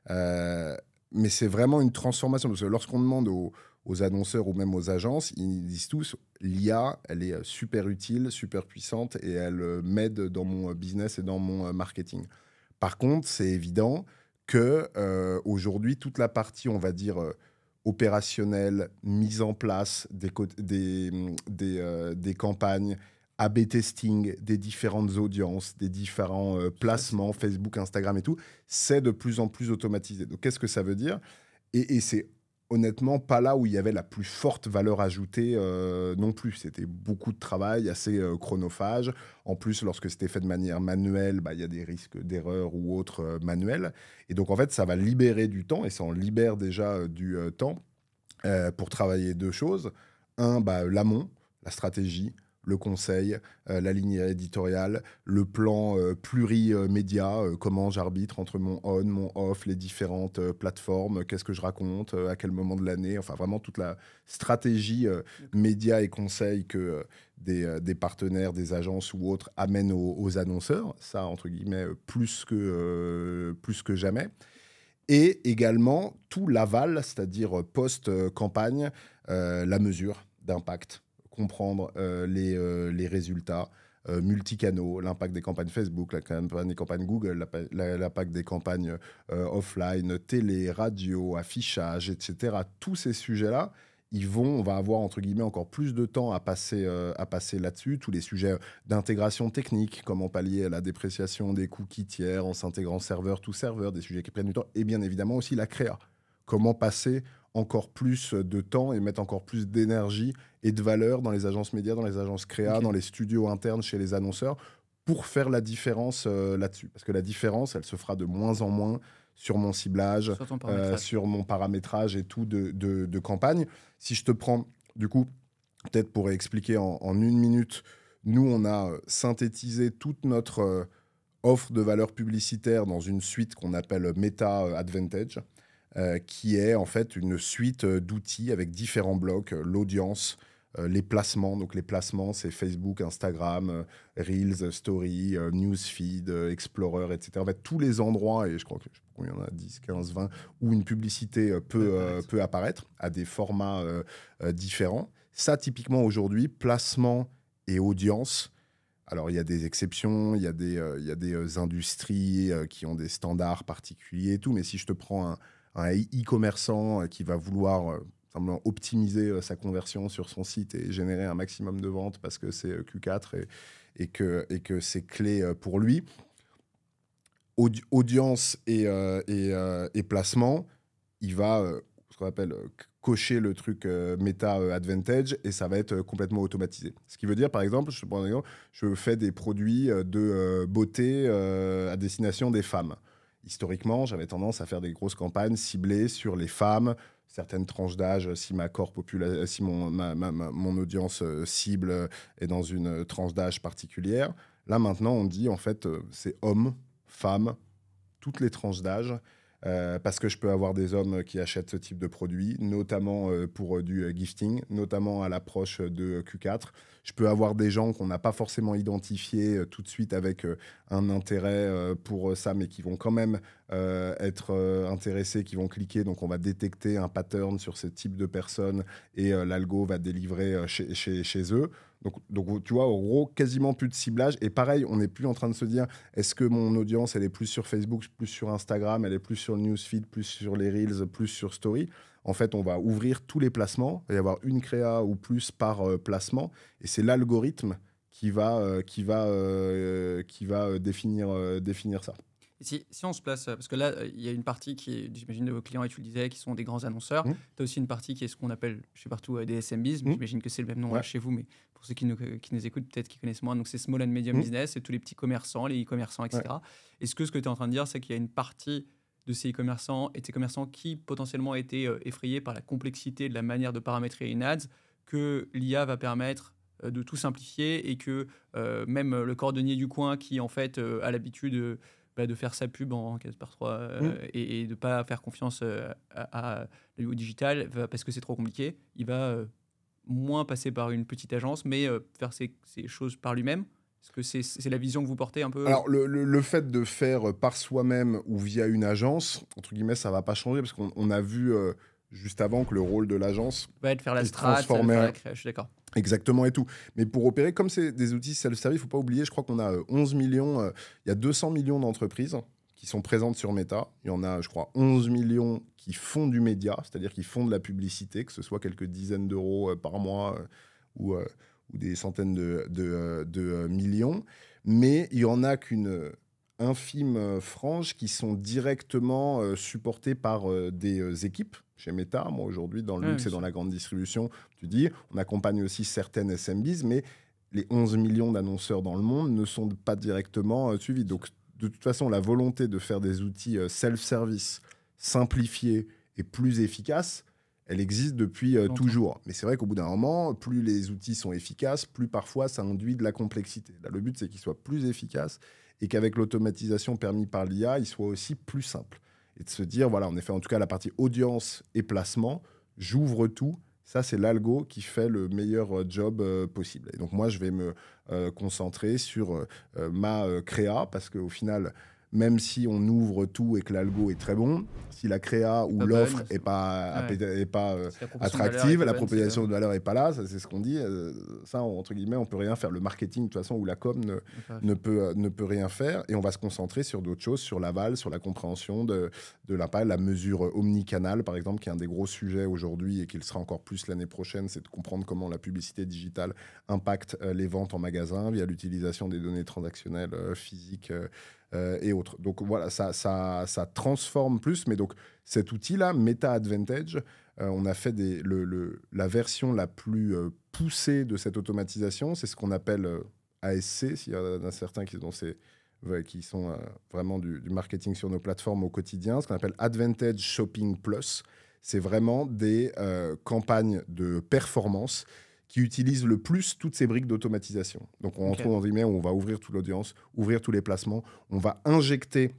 Mais c'est vraiment une transformation. Parce que lorsqu'on demande aux annonceurs ou même aux agences, ils disent tous, l'IA, elle est super utile, super puissante et elle m'aide dans mon business et dans mon marketing. Par contre, c'est évident que aujourd'hui, toute la partie, on va dire, opérationnelle, mise en place des campagnes, A/B testing, des différentes audiences, des différents placements, Facebook, Instagram et tout, c'est de plus en plus automatisé. Donc, qu'est-ce que ça veut dire? Et c'est honnêtement pas là où il y avait la plus forte valeur ajoutée non plus. C'était beaucoup de travail, assez chronophage. En plus, lorsque c'était fait de manière manuelle, bah, il y a des risques d'erreur ou autres manuels. Et donc, en fait, ça va libérer du temps, et ça en libère déjà du temps pour travailler deux choses. Un, bah, l'amont, la stratégie, le conseil, la ligne éditoriale, le plan plurimédia, comment j'arbitre entre mon on, mon off, les différentes plateformes, qu'est-ce que je raconte, à quel moment de l'année, enfin vraiment toute la stratégie média et conseil que des partenaires, des agences ou autres amènent aux annonceurs, ça entre guillemets plus que jamais. Et également tout l'aval, c'est-à-dire post-campagne, la mesure d'impact, comprendre les résultats, multicanaux, l'impact des campagnes Facebook, l'impact des campagnes Google, l'impact des campagnes offline, télé, radio, affichage, etc. Tous ces sujets-là, on va avoir entre guillemets encore plus de temps à passer là-dessus. Tous les sujets d'intégration technique, comment pallier la dépréciation des cookies tiers en s'intégrant serveur to serveur, des sujets qui prennent du temps, et bien évidemment aussi la créa. Comment passer encore plus de temps et mettre encore plus d'énergie et de valeur dans les agences médias, dans les agences créa, dans les studios internes chez les annonceurs pour faire la différence là-dessus. Parce que la différence, elle se fera de moins en moins sur mon ciblage, sur mon paramétrage et tout de campagne. Si je te prends, du coup, peut-être pour expliquer en 1 minute, nous, on a synthétisé toute notre offre de valeur publicitaire dans une suite qu'on appelle Meta Advantage, qui est en fait une suite d'outils avec différents blocs, l'audience, les placements. Donc les placements, c'est Facebook, Instagram, Reels, Story, Newsfeed, Explorer, etc. En fait, tous les endroits, et je crois qu'il y en a 10, 15, 20, où une publicité peut apparaître à des formats différents. Ça, typiquement, aujourd'hui, placement et audience. Alors, il y a des exceptions, il y a des industries qui ont des standards particuliers et tout, mais si je te prends un e-commerçant qui va vouloir simplement optimiser sa conversion sur son site et générer un maximum de ventes parce que c'est Q4 et que c'est clé pour lui. Audience et placement, il va, ce qu'on appelle, cocher le truc Meta Advantage et ça va être complètement automatisé. Ce qui veut dire, par exemple, je prends un exemple, je fais des produits de beauté à destination des femmes. Historiquement, j'avais tendance à faire des grosses campagnes ciblées sur les femmes, certaines tranches d'âge, si si mon audience cible est dans une tranche d'âge particulière. Là, maintenant, on dit, en fait, c'est hommes, femmes, toutes les tranches d'âge, parce que je peux avoir des hommes qui achètent ce type de produit, notamment pour du gifting, notamment à l'approche de Q4. Je peux avoir des gens qu'on n'a pas forcément identifiés tout de suite avec un intérêt pour ça, mais qui vont quand même être intéressés, qui vont cliquer. Donc, on va détecter un pattern sur ce type de personnes et l'algo va délivrer chez eux. Donc, tu vois, en gros, quasiment plus de ciblage. Et pareil, on n'est plus en train de se dire, est-ce que mon audience, elle est plus sur Facebook, plus sur Instagram, elle est plus sur le newsfeed, plus sur les Reels, plus sur Story. En fait, on va ouvrir tous les placements. Il va y avoir une créa ou plus par placement. Et c'est l'algorithme qui va définir ça. Et si on se place, parce que là, il y a une partie qui est, j'imagine, de vos clients, et tu le disais, qui sont des grands annonceurs. Tu as aussi une partie qui est ce qu'on appelle, je sais partout, des SMBs. J'imagine que c'est le même nom chez vous, mais pour ceux qui nous écoutent, peut-être qui connaissent moins. Donc, c'est Small and Medium Business, c'est tous les petits commerçants, les e-commerçants, etc. Est-ce que ce que tu es en train de dire, c'est qu'il y a une partie de ces e-commerçants et de ces commerçants qui potentiellement étaient effrayés par la complexité de la manière de paramétrer une ads, que l'IA va permettre de tout simplifier, et que même le cordonnier du coin qui, en fait, a l'habitude de faire sa pub en 4x3 et de ne pas faire confiance à au digital parce que c'est trop compliqué, il va moins passer par une petite agence, mais faire ces choses par lui-même. Est-ce que c'est la vision que vous portez un peu? Alors, le fait de faire par soi-même ou via une agence, entre guillemets, ça ne va pas changer, parce qu'on a vu juste avant que le rôle de l'agence de faire la strat, de faire la création, je suis d'accord. Exactement et tout. Mais pour opérer, comme c'est des outils self-service, il ne faut pas oublier, je crois qu'on a 11 millions, il y a 200 millions d'entreprises qui sont présentes sur Meta. Il y en a, je crois, 11 millions qui font du média, c'est-à-dire qui font de la publicité, que ce soit quelques dizaines d'euros par mois ou des centaines de millions. Mais il n'y en a qu'une infime frange qui sont directement supportés par des équipes chez Meta. Moi, aujourd'hui, dans le luxe et dans la grande distribution, tu dis, on accompagne aussi certaines SMBs, mais les 11 millions d'annonceurs dans le monde ne sont pas directement suivis. Donc, de toute façon, la volonté de faire des outils self-service, simplifiés et plus efficaces, elle existe depuis toujours. Mais c'est vrai qu'au bout d'un moment, plus les outils sont efficaces, plus parfois ça induit de la complexité. Là, le but, c'est qu'ils soient plus efficaces et qu'avec l'automatisation permise par l'IA, ils soient aussi plus simples. Et de se dire, voilà, en effet, en tout cas, la partie audience et placement, j'ouvre tout. Ça, c'est l'algo qui fait le meilleur job possible. Et donc, moi, je vais me concentrer sur ma créa, parce qu'au final, même si on ouvre tout et que l'algo est très bon, si la créa ou l'offre n'est pas attractive, la proposition de valeur n'est pas là, ça, c'est ce qu'on dit. Ça, entre guillemets, on ne peut rien faire. Le marketing, de toute façon, ou la com ne peut rien faire. Et on va se concentrer sur d'autres choses, sur l'aval, sur la compréhension de l'impact, la mesure omnicanal, par exemple, qui est un des gros sujets aujourd'hui et qui le sera encore plus l'année prochaine, c'est de comprendre comment la publicité digitale impacte les ventes en magasin via l'utilisation des données transactionnelles physiques et autres. Donc voilà, ça transforme plus. Mais donc cet outil-là, Meta Advantage, on a fait la version la plus poussée de cette automatisation. C'est ce qu'on appelle ASC, s'il y en a certains qui sont vraiment du marketing sur nos plateformes au quotidien, ce qu'on appelle Advantage Shopping Plus. C'est vraiment des campagnes de performance qui utilisent le plus toutes ces briques d'automatisation. Donc, on retrouve dans guillemets où on va ouvrir toute l'audience, ouvrir tous les placements, on va injecter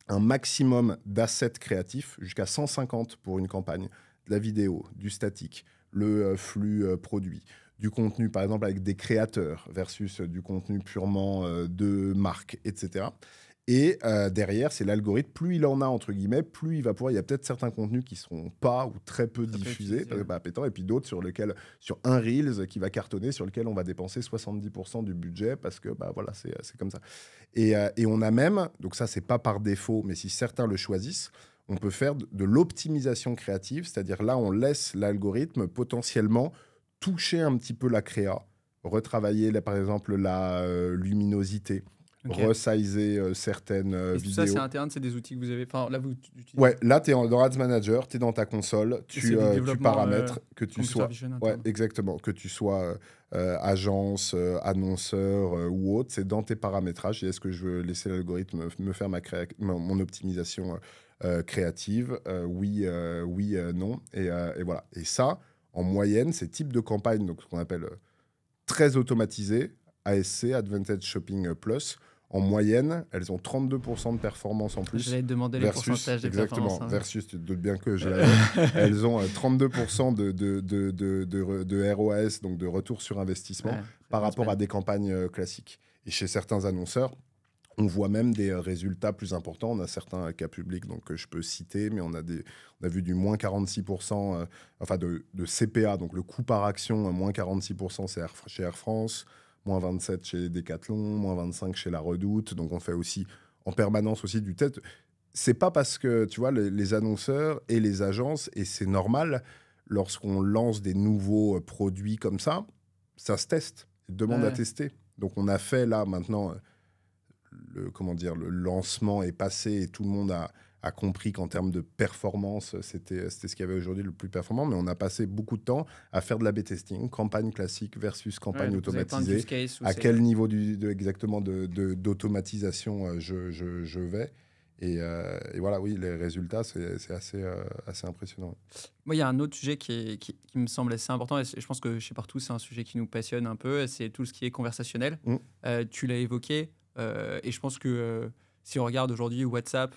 un maximum d'assets créatifs, jusqu'à 150 pour une campagne, de la vidéo, du statique, le flux produit, du contenu, par exemple, avec des créateurs versus du contenu purement de marque, etc. Et derrière, c'est l'algorithme. Plus il en a, entre guillemets, plus il va pouvoir... Il y a peut-être certains contenus qui ne seront pas ou très peu diffusés, et puis d'autres sur un Reels qui va cartonner, sur lequel on va dépenser 70% du budget, parce que voilà, c'est comme ça. Et on a même, donc ça, c'est pas par défaut, mais si certains le choisissent, on peut faire de l'optimisation créative, c'est-à-dire là, on laisse l'algorithme potentiellement toucher un petit peu la créa, retravailler, par exemple, la luminosité, resizer certaines vidéos. Tout ça, c'est interne, c'est des outils que vous avez... Enfin, là, vous utilisez... Ouais, là, tu es dans Ads Manager, tu es dans ta console, tu paramètres que tu sois... Ouais, exactement. Que tu sois agence, annonceur ou autre, c'est dans tes paramétrages. Et est-ce que je veux laisser l'algorithme me faire mon optimisation créative? Oui, non. Et voilà. Et ça, en moyenne, ces types de campagnes, donc ce qu'on appelle très automatisées, ASC, Advantage Shopping Plus, en moyenne, elles ont 32% de performance en plus. Je vais te demander les pourcentages de performance. Exactement, versus, tu te doutes bien que elles ont 32% de ROAS, donc de retour sur investissement, par rapport à des campagnes classiques. Et chez certains annonceurs, on voit même des résultats plus importants. On a certains cas publics que je peux citer, mais on a vu du moins 46% de CPA, donc le coût par action, moins 46% chez Air France, moins 27 chez Decathlon, moins 25 chez La Redoute. Donc, on fait aussi en permanence aussi du test. C'est pas parce que, tu vois, les annonceurs et les agences, et c'est normal, lorsqu'on lance des nouveaux produits comme ça se teste, demande à tester. Donc on a fait là maintenant, le lancement est passé et tout le monde a compris qu'en termes de performance, c'était ce qu'il y avait aujourd'hui le plus performant. Mais on a passé beaucoup de temps à faire de l'A/B testing, campagne classique versus campagne donc vous avez plein de use automatisée. cases où À c'est, quel niveau exactement d'automatisation je vais. Et voilà, oui, les résultats, c'est assez impressionnant. Moi, il y a un autre sujet qui me semble assez important, et je pense que chez Partout, c'est un sujet qui nous passionne un peu, c'est tout ce qui est conversationnel. Tu l'as évoqué, et je pense que si on regarde aujourd'hui WhatsApp,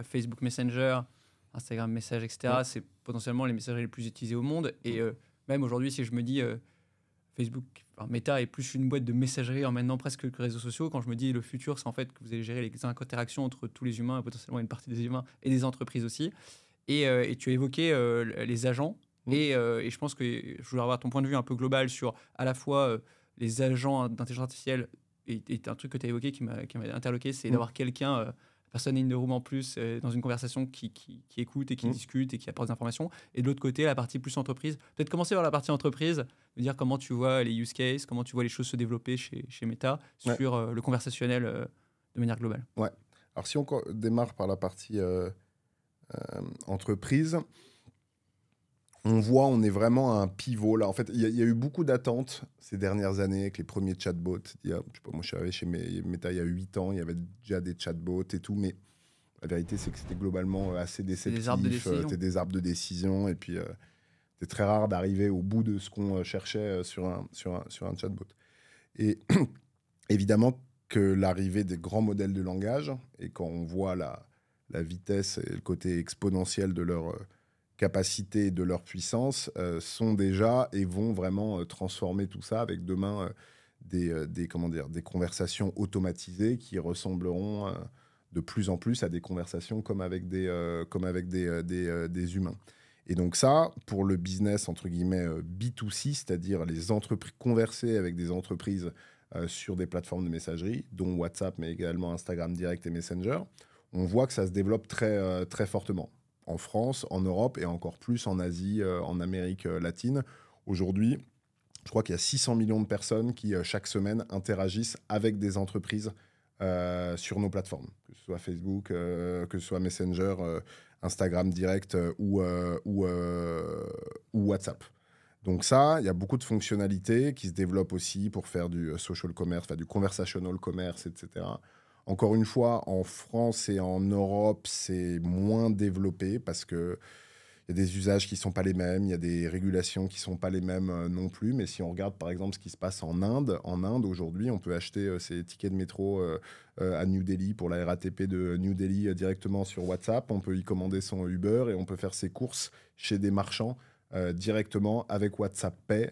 Facebook Messenger, Instagram Message, etc., c'est potentiellement les messageries les plus utilisés au monde. Et même aujourd'hui, si je me dis Facebook, enfin, Meta est plus une boîte de messagerie maintenant presque que réseaux sociaux, quand je me dis le futur, c'est en fait que vous allez gérer les interactions entre tous les humains et potentiellement une partie des humains et des entreprises aussi. Et tu as évoqué les agents. Et je pense que je voulais avoir ton point de vue un peu global sur à la fois les agents d'intelligence artificielle. Et un truc que tu as évoqué qui m'a interloqué, c'est d'avoir quelqu'un, personne in the room en plus, dans une conversation qui écoute et qui discute et qui apporte des informations. Et de l'autre côté, la partie plus entreprise. Peut-être commencer par la partie entreprise, me dire comment tu vois les use cases, comment tu vois les choses se développer chez Meta sur le conversationnel de manière globale. Ouais. Alors si on démarre par la partie entreprise, on est vraiment à un pivot là. En fait, il y a eu beaucoup d'attentes ces dernières années avec les premiers chatbots. Je sais pas, moi, je suis arrivé chez Meta il y a 8 ans, il y avait déjà des chatbots et tout, mais la vérité, c'est que c'était globalement assez déceptif. Des arbres de décision. C'était des arbres de décision, et puis c'était très rare d'arriver au bout de ce qu'on cherchait sur un chatbot. Et évidemment que l'arrivée des grands modèles de langage, et quand on voit la vitesse et le côté exponentiel de leur capacité et de leur puissance, sont déjà et vont vraiment transformer tout ça avec demain des conversations automatisées qui ressembleront de plus en plus à des conversations comme avec des humains. Et donc ça, pour le business, entre guillemets, B2C, c'est-à-dire les entreprises, converser avec des entreprises sur des plateformes de messagerie, dont WhatsApp, mais également Instagram Direct et Messenger, on voit que ça se développe très, très fortement. En France, en Europe et encore plus en Asie, en Amérique latine. Aujourd'hui, je crois qu'il y a 600 millions de personnes qui, chaque semaine, interagissent avec des entreprises sur nos plateformes, que ce soit Facebook, que ce soit Messenger, Instagram Direct ou WhatsApp. Donc ça, il y a beaucoup de fonctionnalités qui se développent aussi pour faire du social commerce, du conversational commerce, etc. Encore une fois, en France et en Europe, c'est moins développé parce qu'il y a des usages qui ne sont pas les mêmes, il y a des régulations qui ne sont pas les mêmes non plus. Mais si on regarde par exemple ce qui se passe en Inde aujourd'hui, on peut acheter ses tickets de métro à New Delhi pour la RATP de New Delhi directement sur WhatsApp. On peut y commander son Uber et on peut faire ses courses chez des marchands directement avec WhatsApp Pay,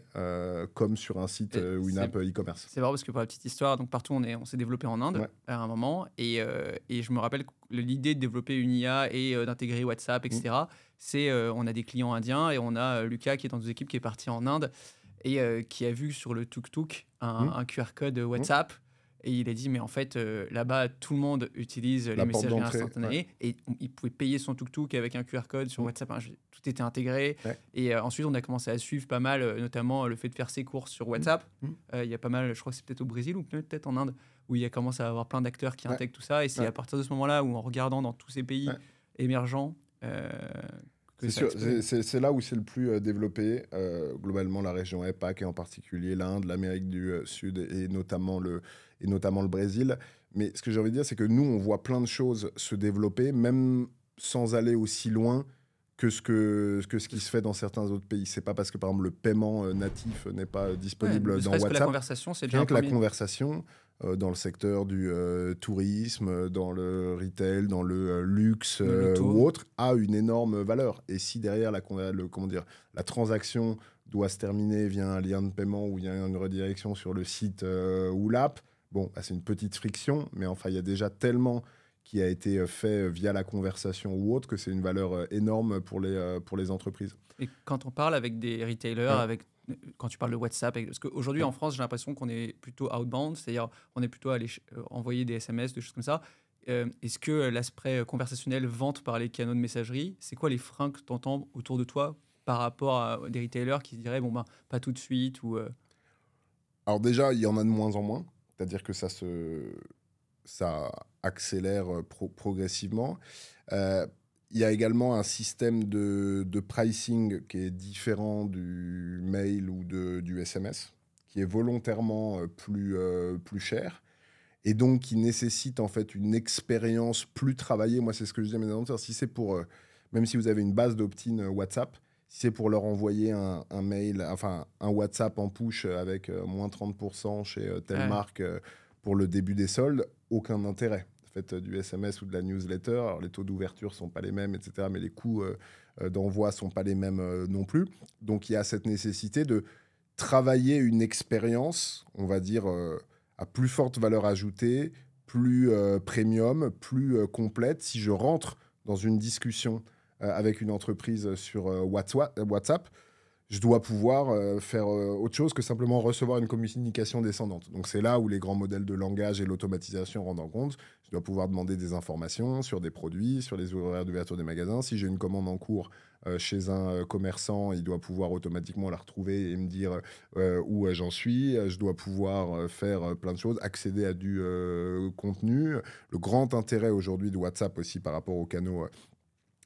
comme sur un site ou une app e-commerce. C'est vrai parce que pour la petite histoire, donc partout on s'est développé en Inde à un moment, et je me rappelle que l'idée de développer une IA et d'intégrer WhatsApp, etc. C'est on a des clients indiens et on a Lucas qui est dans nos équipes qui est parti en Inde et qui a vu sur le tuk-tuk un QR code WhatsApp. Et il a dit, mais en fait, là-bas, tout le monde utilise les messageries instantanées. Et il pouvait payer son tuk-tuk avec un QR code sur WhatsApp. Tout était intégré. Et ensuite, on a commencé à suivre pas mal, notamment le fait de faire ses courses sur WhatsApp. Il y a pas mal, je crois que c'est peut-être au Brésil ou peut-être en Inde, où il y a commencé à avoir plein d'acteurs qui intègrent tout ça. Et c'est à partir de ce moment-là où, en regardant dans tous ces pays émergents, c'est là où c'est le plus développé. Globalement, la région EPAC et en particulier l'Inde, l'Amérique du Sud et notamment le Brésil. Mais ce que j'ai envie de dire, c'est que nous, on voit plein de choses se développer, même sans aller aussi loin que ce qui se fait dans certains autres pays. C'est pas parce que, par exemple, le paiement natif n'est pas disponible dans WhatsApp. Que la conversation, c'est déjà la conversation, dans le secteur du tourisme, dans le retail, dans le luxe ou autre, a une énorme valeur. Et si derrière la transaction doit se terminer via un lien de paiement ou via une redirection sur le site ou l'app, c'est une petite friction, mais enfin, il y a déjà tellement qui a été fait via la conversation ou autre que c'est une valeur énorme pour les entreprises. Et quand on parle avec des retailers, quand tu parles de WhatsApp, parce qu'aujourd'hui en France, j'ai l'impression qu'on est plutôt outbound, c'est-à-dire on est plutôt à aller envoyer des SMS, des choses comme ça. Est-ce que l'aspect conversationnel, vente par les canaux de messagerie, c'est quoi les freins que tu entends autour de toi par rapport à des retailers qui se diraient pas tout de suite ou Alors déjà, il y en a de moins en moins. C'est-à-dire que ça accélère progressivement. Il y a également un système de pricing qui est différent du mail ou du SMS, qui est volontairement plus cher et donc qui nécessite en fait une expérience plus travaillée. Moi, c'est ce que je dis à mes annonceurs. Si c'est pour, même si vous avez une base d'opt-in WhatsApp, si c'est pour leur envoyer un mail, enfin un WhatsApp en push avec moins 30% chez telle marque pour le début des soldes, aucun intérêt. Faites du SMS ou de la newsletter. Alors, les taux d'ouverture ne sont pas les mêmes, etc. Mais les coûts d'envoi ne sont pas les mêmes non plus. Donc, il y a cette nécessité de travailler une expérience, on va dire, à plus forte valeur ajoutée, plus premium, plus complète. Si je rentre dans une discussion avec une entreprise sur WhatsApp, je dois pouvoir faire autre chose que simplement recevoir une communication descendante. Donc c'est là où les grands modèles de langage et l'automatisation rendent en compte. Je dois pouvoir demander des informations sur des produits, sur les horaires d'ouverture des magasins. Si j'ai une commande en cours chez un commerçant, il doit pouvoir automatiquement la retrouver et me dire où j'en suis. Je dois pouvoir faire plein de choses, accéder à du contenu. Le grand intérêt aujourd'hui de WhatsApp aussi par rapport aux canaux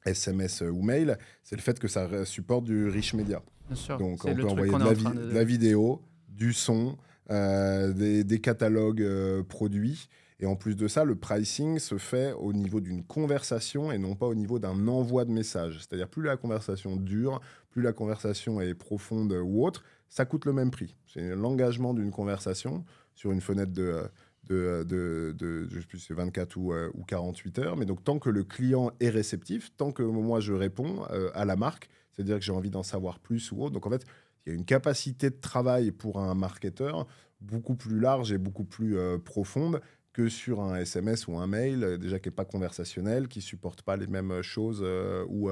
SMS ou mail, c'est le fait que ça supporte du rich media. Bien sûr, Donc, c'est on le peut truc envoyer qu'on de est la, en train de la vidéo, du son, des catalogues produits. Et en plus de ça, le pricing se fait au niveau d'une conversation et non pas au niveau d'un envoi de message. C'est-à-dire, plus la conversation dure, plus la conversation est profonde ou autre, ça coûte le même prix. C'est l'engagement d'une conversation sur une fenêtre je sais plus, c'est 24 ou 48 heures. Mais donc, tant que le client est réceptif, tant que moi, je réponds à la marque, c'est-à-dire que j'ai envie d'en savoir plus ou autre. Donc, en fait, il y a une capacité de travail pour un marketeur beaucoup plus large et beaucoup plus profonde que sur un SMS ou un mail, déjà qui n'est pas conversationnel, qui ne supporte pas les mêmes choses ou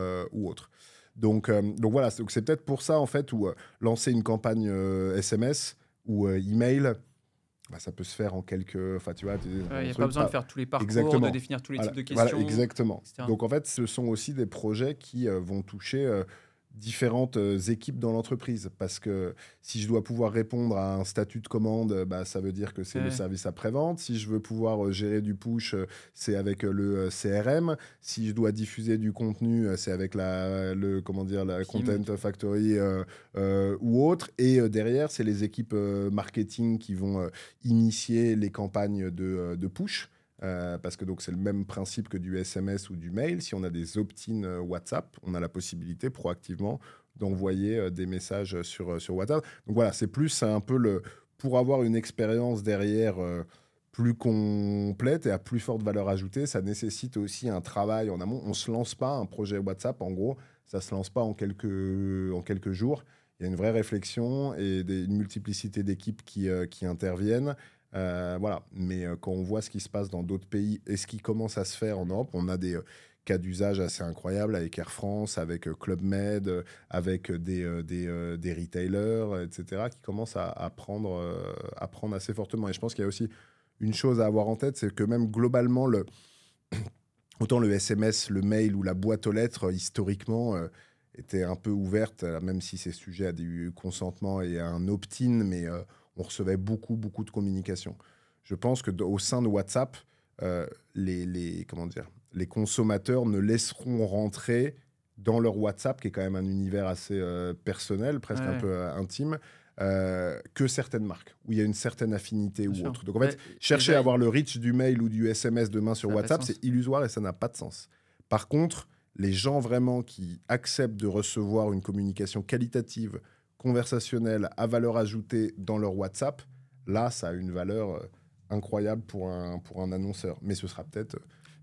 autres. Donc voilà, c'est peut-être pour ça, en fait, où lancer une campagne SMS ou email, bah, ça peut se faire en quelques... Enfin, tu vois, il n'y a pas besoin de faire tous les parcours, exactement. de définir tous les types de Voilà, questions, exactement. etc. Donc, en fait, ce sont aussi des projets qui vont toucher différentes équipes dans l'entreprise. Parce que si je dois pouvoir répondre à un statut de commande, bah, ça veut dire que c'est le service après-vente. Si je veux pouvoir gérer du push, c'est avec le CRM. Si je dois diffuser du contenu, c'est avec la Content Factory ou autre. Et derrière, c'est les équipes marketing qui vont initier les campagnes de push. Parce que donc c'est le même principe que du SMS ou du mail. Si on a des opt-in WhatsApp, on a la possibilité proactivement d'envoyer des messages sur WhatsApp. Donc voilà, c'est plus un peu pour avoir une expérience derrière plus complète et à plus forte valeur ajoutée, ça nécessite aussi un travail en amont. On ne se lance pas un projet WhatsApp, en gros, ça ne se lance pas en quelques jours. Il y a une vraie réflexion et une multiplicité d'équipes qui interviennent. Voilà. Mais quand on voit ce qui se passe dans d'autres pays et ce qui commence à se faire en Europe, on a des cas d'usage assez incroyables avec Air France, avec Club Med, avec des retailers, etc., qui commencent à prendre assez fortement. Et je pense qu'il y a aussi une chose à avoir en tête, c'est que même globalement, autant le SMS, le mail ou la boîte aux lettres, historiquement, était un peu ouverte, même si c'est sujet à du consentement et à un opt-in, mais on recevait beaucoup de communication. Je pense qu'au sein de WhatsApp, les consommateurs ne laisseront rentrer dans leur WhatsApp, qui est quand même un univers assez personnel, presque un peu intime, que certaines marques, où il y a une certaine affinité ou autre. Donc en fait, chercher à avoir le reach du mail ou du SMS demain sur WhatsApp, c'est illusoire et ça n'a pas de sens. Par contre, les gens vraiment qui acceptent de recevoir une communication qualitative, conversationnelle, à valeur ajoutée dans leur WhatsApp, là, ça a une valeur incroyable pour un annonceur. Mais ce sera peut-être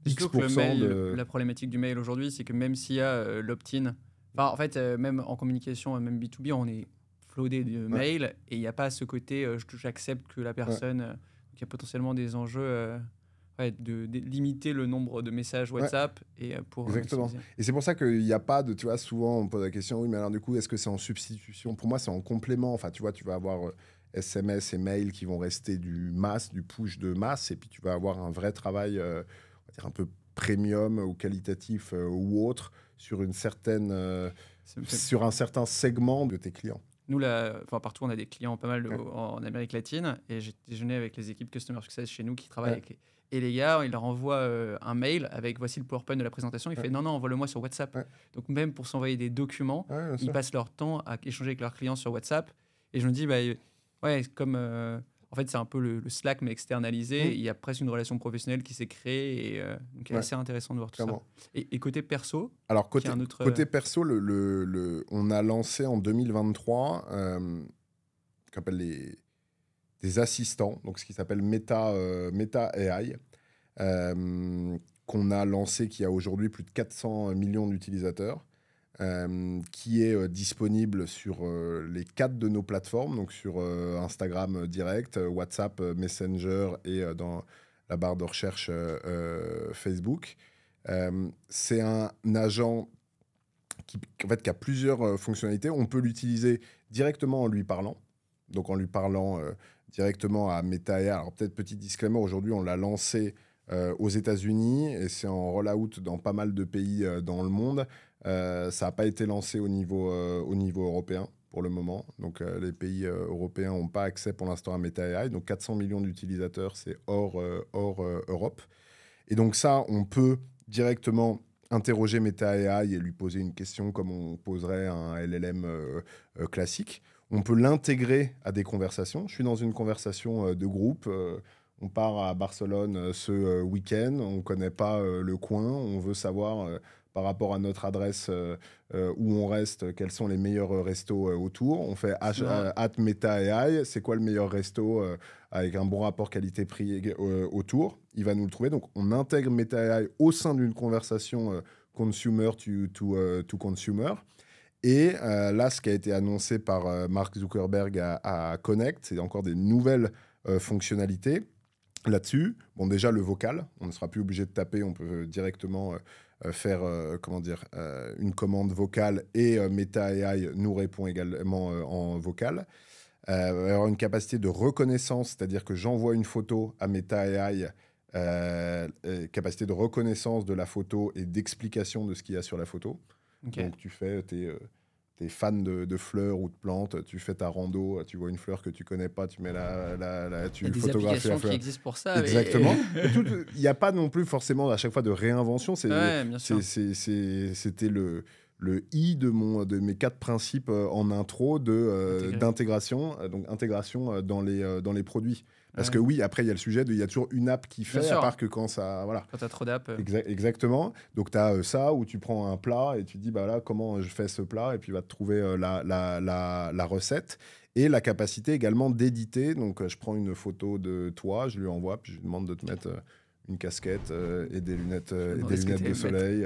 X% que le mail, la problématique du mail aujourd'hui, c'est que même s'il y a l'opt-in, en fait, même en communication, même B2B, on est flodé de mail et il n'y a pas ce côté j'accepte que la personne... il y a potentiellement des enjeux... de limiter le nombre de messages WhatsApp et pour exactement. Et c'est pour ça qu'il n'y a pas de, tu vois, souvent on pose la question, oui, mais alors du coup, est-ce que c'est en substitution? Pour moi, c'est en complément. Enfin, tu vois, tu vas avoir SMS et mail qui vont rester du push de masse, et puis tu vas avoir un vrai travail, on va dire un peu premium ou qualitatif ou autre sur sur un certain segment de tes clients. nous, partout, on a des clients pas mal en Amérique latine. Et j'ai déjeuné avec les équipes Customer Success chez nous qui travaillent avec. Et les gars, ils leur envoient un mail avec voici le PowerPoint de la présentation. Il fait non, envoie-le-moi sur WhatsApp. Donc, même pour s'envoyer des documents, ils passent leur temps à échanger avec leurs clients sur WhatsApp. Et je me dis, comme. En fait, c'est un peu le Slack, mais externalisé. Il y a presque une relation professionnelle qui s'est créée. Et donc, c'est assez intéressant de voir tout ça. Et côté perso. Alors, côté perso, on a lancé en 2023 qu'on appelle des assistants, donc ce qui s'appelle Meta AI, qu'on a lancé, qui a aujourd'hui plus de 400 millions d'utilisateurs. Qui est disponible sur les 4 de nos plateformes, donc sur Instagram direct, WhatsApp, Messenger et dans la barre de recherche Facebook. C'est un agent qui a plusieurs fonctionnalités. On peut l'utiliser directement en lui parlant, donc en lui parlant directement à Meta AI. Alors peut-être petit disclaimer, aujourd'hui on l'a lancé aux États-Unis et c'est en roll-out dans pas mal de pays dans le monde. Ça n'a pas été lancé au niveau européen pour le moment. Donc, les pays européens n'ont pas accès pour l'instant à Meta AI. Donc, 400 millions d'utilisateurs, c'est hors Europe. Et donc, ça, on peut directement interroger Meta AI et lui poser une question comme on poserait un LLM classique. On peut l'intégrer à des conversations. Je suis dans une conversation de groupe. On part à Barcelone ce week-end. On ne connaît pas le coin. On veut savoir... par rapport à notre adresse où on reste, quels sont les meilleurs restos autour. On fait @meta.ai, c'est quoi le meilleur resto avec un bon rapport qualité-prix autour. Il va nous le trouver. Donc, on intègre Meta AI au sein d'une conversation consumer to consumer. Et là, ce qui a été annoncé par Mark Zuckerberg à Connect, c'est encore des nouvelles fonctionnalités là-dessus. Bon, déjà, le vocal, on ne sera plus obligé de taper, on peut directement... faire une commande vocale et Meta AI nous répond également en vocal. Avoir une capacité de reconnaissance, c'est-à-dire que j'envoie une photo à Meta AI, capacité de reconnaissance de la photo et d'explication de ce qu'il y a sur la photo. Donc tu fais t'es fan de fleurs ou de plantes, tu fais ta rando, tu vois une fleur que tu connais pas, tu mets tu photographies la fleur. Qui existent pour ça. Exactement. Il n'y a pas non plus forcément à chaque fois de réinvention. C'était le I de mes 4 principes en intro d'intégration, donc intégration dans les produits. Parce que oui, après, il y a le sujet il y a toujours une app qui fait, à part que quand ça... Voilà. Quand tu as trop d'apps. Exactement. Donc, tu as ça où tu prends un plat et tu dis, bah là, comment je fais ce plat? Et puis, il va te trouver la recette. Et la capacité également d'éditer. Donc, je prends une photo de toi, je lui envoie, puis je lui demande de te mettre une casquette et des lunettes de soleil.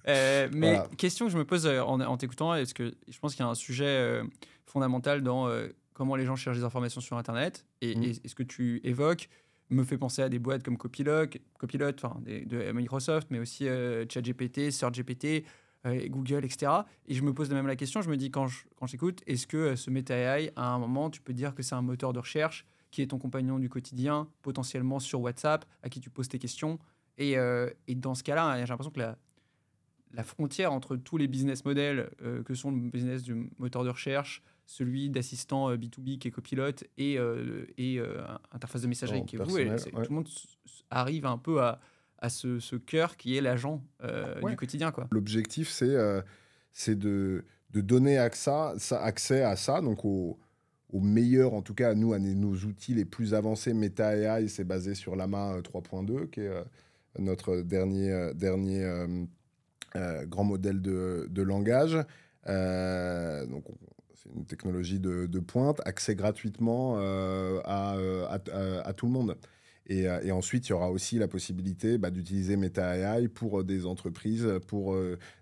Mais voilà. Question que je me pose en t'écoutant, est-ce que je pense qu'il y a un sujet fondamental dans... comment les gens cherchent des informations sur Internet et ce que tu évoques me fait penser à des boîtes comme Copilot de Microsoft, mais aussi ChatGPT, SearchGPT, Google, etc. Et je me pose même la question, je me dis quand j'écoute, est-ce que ce Meta AI, à un moment, tu peux dire que c'est un moteur de recherche qui est ton compagnon du quotidien, potentiellement sur WhatsApp, à qui tu poses tes questions et dans ce cas-là, j'ai l'impression que la frontière entre tous les business models que sont le business du moteur de recherche, celui d'assistant B2B qui est Copilot et interface de messagerie qui est vous. Tout le monde arrive un peu à ce cœur qui est l'agent du quotidien. Quoi. L'objectif, c'est de donner accès à ça, donc au meilleur, en tout cas, à nos outils les plus avancés. Meta AI, c'est basé sur Llama 3.2, qui est notre dernier grand modèle de langage. Donc, c'est une technologie de pointe, accès gratuitement à tout le monde. Et ensuite, il y aura aussi la possibilité d'utiliser Meta AI pour des entreprises, pour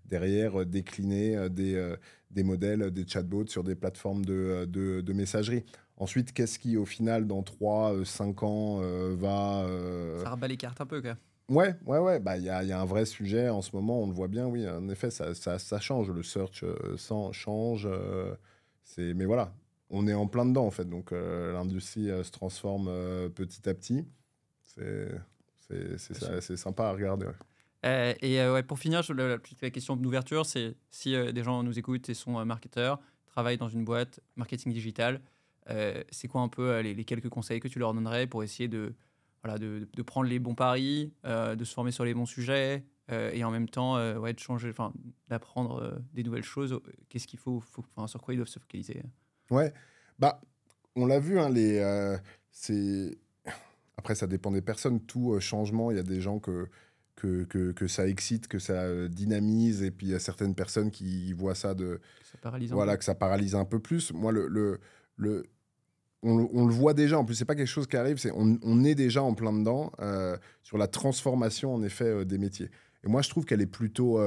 derrière décliner des modèles, des chatbots sur des plateformes de messagerie. Ensuite, qu'est-ce qui, au final, dans 3-5 ans, va... Ça rabat les cartes un peu, quoi. Ouais. Il y a un vrai sujet en ce moment, on le voit bien, oui. En effet, ça change. Le search change. Mais voilà, on est en plein dedans, en fait. Donc, l'industrie se transforme petit à petit. C'est sympa à regarder. Ouais. Pour finir, la question d'ouverture, c'est si des gens nous écoutent et sont marketeurs, travaillent dans une boîte marketing digital, c'est quoi un peu les quelques conseils que tu leur donnerais pour essayer de prendre les bons paris, de se former sur les bons sujets et en même temps de changer, d'apprendre des nouvelles choses. Qu'est-ce qu'il sur quoi ils doivent se focaliser? Ouais, bah, on l'a vu, hein, c'est... Après, ça dépend des personnes. Tout changement, il y a des gens que ça excite, que ça dynamise, et puis il y a certaines personnes qui voient ça Ça paralyse un peu. voilà, que ça paralyse un peu plus. Moi, le, on le voit déjà. En plus, c'est pas quelque chose qui arrive. On est déjà en plein dedans sur la transformation, en effet, des métiers. Et moi, je trouve qu'elle est plutôt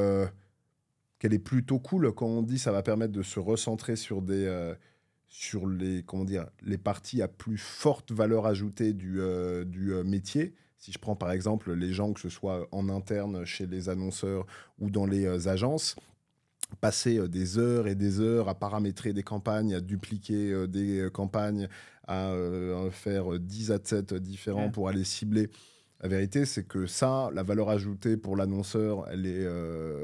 cool quand on dit ça va permettre de se recentrer sur les, comment dire, les parties à plus forte valeur ajoutée du métier. Si je prends par exemple les gens, que ce soit en interne chez les annonceurs ou dans les agences, passer des heures et des heures à paramétrer des campagnes, à dupliquer des campagnes, à faire 10 assets différents Ouais. pour aller cibler. La vérité, c'est que ça, la valeur ajoutée pour l'annonceur, elle est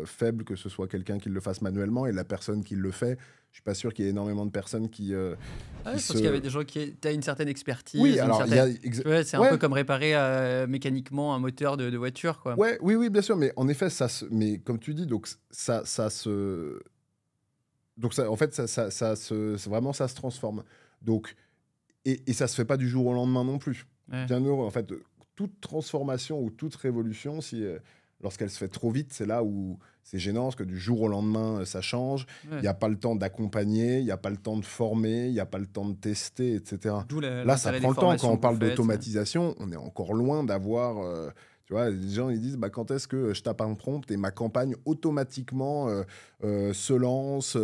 faible, que ce soit quelqu'un qui le fasse manuellement, et la personne qui le fait, je suis pas sûr qu'il y ait énormément de personnes qui Ah ouais, je pense se... qu'il y avait des gens qui as une certaine Oui, expertise, une alors il y a... certaine. Ouais, c'est un Ouais, peu comme réparer mécaniquement un moteur de voiture, quoi. ouais, oui, oui, bien sûr, mais en effet, mais comme tu dis, donc en fait, vraiment, ça se transforme. Donc, et ça se fait pas du jour au lendemain non plus. Ouais. Bien heureux, en fait, toute transformation ou toute révolution, lorsqu'elle se fait trop vite, c'est là où c'est gênant, parce que du jour au lendemain, ça change. Il Ouais. n'y a pas le temps d'accompagner, il n'y a pas le temps de former, il n'y a pas le temps de tester, etc. D'où Là, ça l'intérêt prend des le temps. Quand formations on que vous parle faites. d'automatisation, on est encore loin d'avoir... tu vois, les gens, ils disent, bah, quand est-ce que je tape un prompt et ma campagne automatiquement se lance,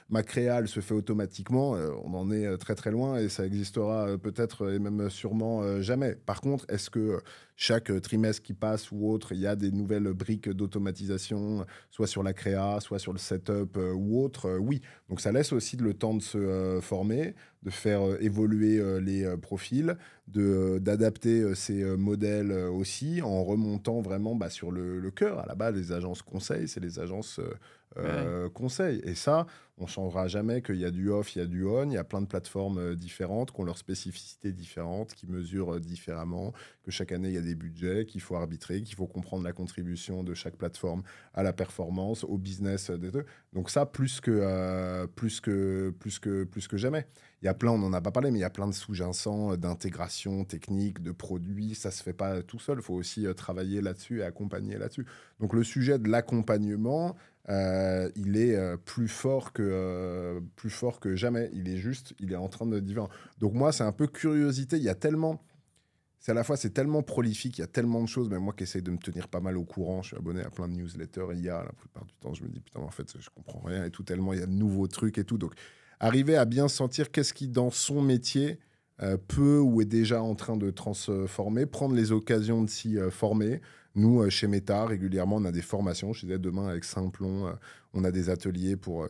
ma créa, elle se fait automatiquement. On en est très très loin, et ça existera peut-être et même sûrement jamais. Par contre, est-ce que chaque trimestre qui passe ou autre, il y a des nouvelles briques d'automatisation, soit sur la créa, soit sur le setup ou autre? Oui. Donc ça laisse aussi le temps de se former, de faire évoluer les profils, d'adapter ces modèles aussi, en remontant vraiment sur le cœur. À la base, les agences conseils, c'est les agences Ouais. conseils. Et ça, on ne changera jamais qu'il y a du off, il y a du on. Il y a plein de plateformes différentes, qui ont leurs spécificités différentes, qui mesurent différemment, que chaque année, il y a des budgets qu'il faut arbitrer, qu'il faut comprendre la contribution de chaque plateforme à la performance, au business des deux. Donc ça, plus que jamais. Il y a plein, on n'en a pas parlé, mais il y a plein de sous-jacents d'intégration technique, de produits. Ça ne se fait pas tout seul. Il faut aussi travailler là-dessus et accompagner là-dessus. Donc le sujet de l'accompagnement, il est plus fort que jamais. Il est en train de diviser. Donc moi, c'est un peu curiosité. Il y a tellement... C'est tellement prolifique, il y a tellement de choses. Même moi qui essaye de me tenir pas mal au courant, je suis abonné à plein de newsletters IA. La plupart du temps, je me dis, putain, en fait, je comprends rien et tout, tellement il y a de nouveaux trucs et tout. Donc, arriver à bien sentir qu'est-ce qui, dans son métier, peut ou est déjà en train de transformer, prendre les occasions de s'y former. Nous, chez Meta, régulièrement, on a des formations. Je disais, demain, avec Simplon, on a des ateliers pour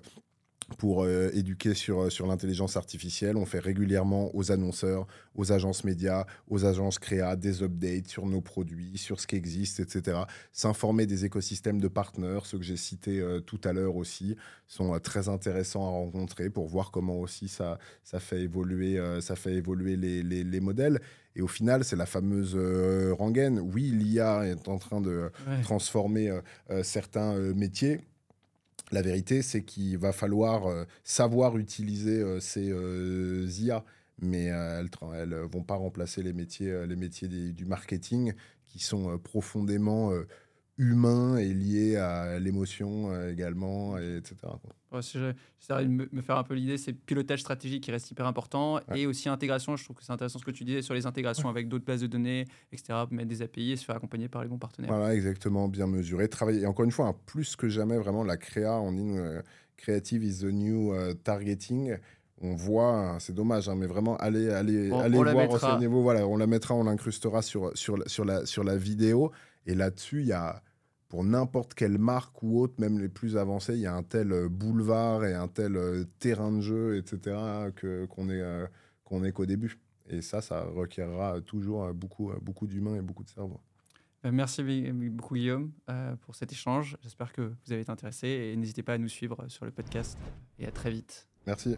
éduquer sur l'intelligence artificielle. On fait régulièrement aux annonceurs, aux agences médias, aux agences créa, des updates sur nos produits, sur ce qui existe, etc. S'informer des écosystèmes de partenaires, ceux que j'ai cités tout à l'heure aussi, sont très intéressants à rencontrer pour voir comment aussi ça fait évoluer, les modèles. Et au final, c'est la fameuse rengaine. Oui, l'IA est en train de Ouais. transformer certains métiers. La vérité, c'est qu'il va falloir savoir utiliser ces IA, mais elles vont pas remplacer les métiers du marketing, qui sont profondément humains et liés à l'émotion également, Ok. etc. quoi. Ouais, j'essaierai de me faire un peu l'idée, c'est pilotage stratégique qui reste hyper important Ouais. et aussi intégration. Je trouve que c'est intéressant ce que tu disais sur les intégrations avec d'autres bases de données, etc. Mettre des API et se faire accompagner par les bons partenaires. Voilà, exactement, bien mesuré. Travailler, et encore une fois, hein, plus que jamais, vraiment, la créa, on dit creative is the new targeting. On voit, hein, c'est dommage, hein, mais vraiment, allez On la voir au mettra. niveau. Voilà, on la mettra, on l'incrustera sur la vidéo. Et là-dessus, il y a, pour n'importe quelle marque ou autre, même les plus avancées, il y a un tel boulevard et un tel terrain de jeu, etc., qu'on est qu'au début. Et ça requerra toujours beaucoup d'humains et beaucoup de cerveaux. Merci beaucoup Guillaume pour cet échange. J'espère que vous avez été intéressé et n'hésitez pas à nous suivre sur le podcast et à très vite. Merci.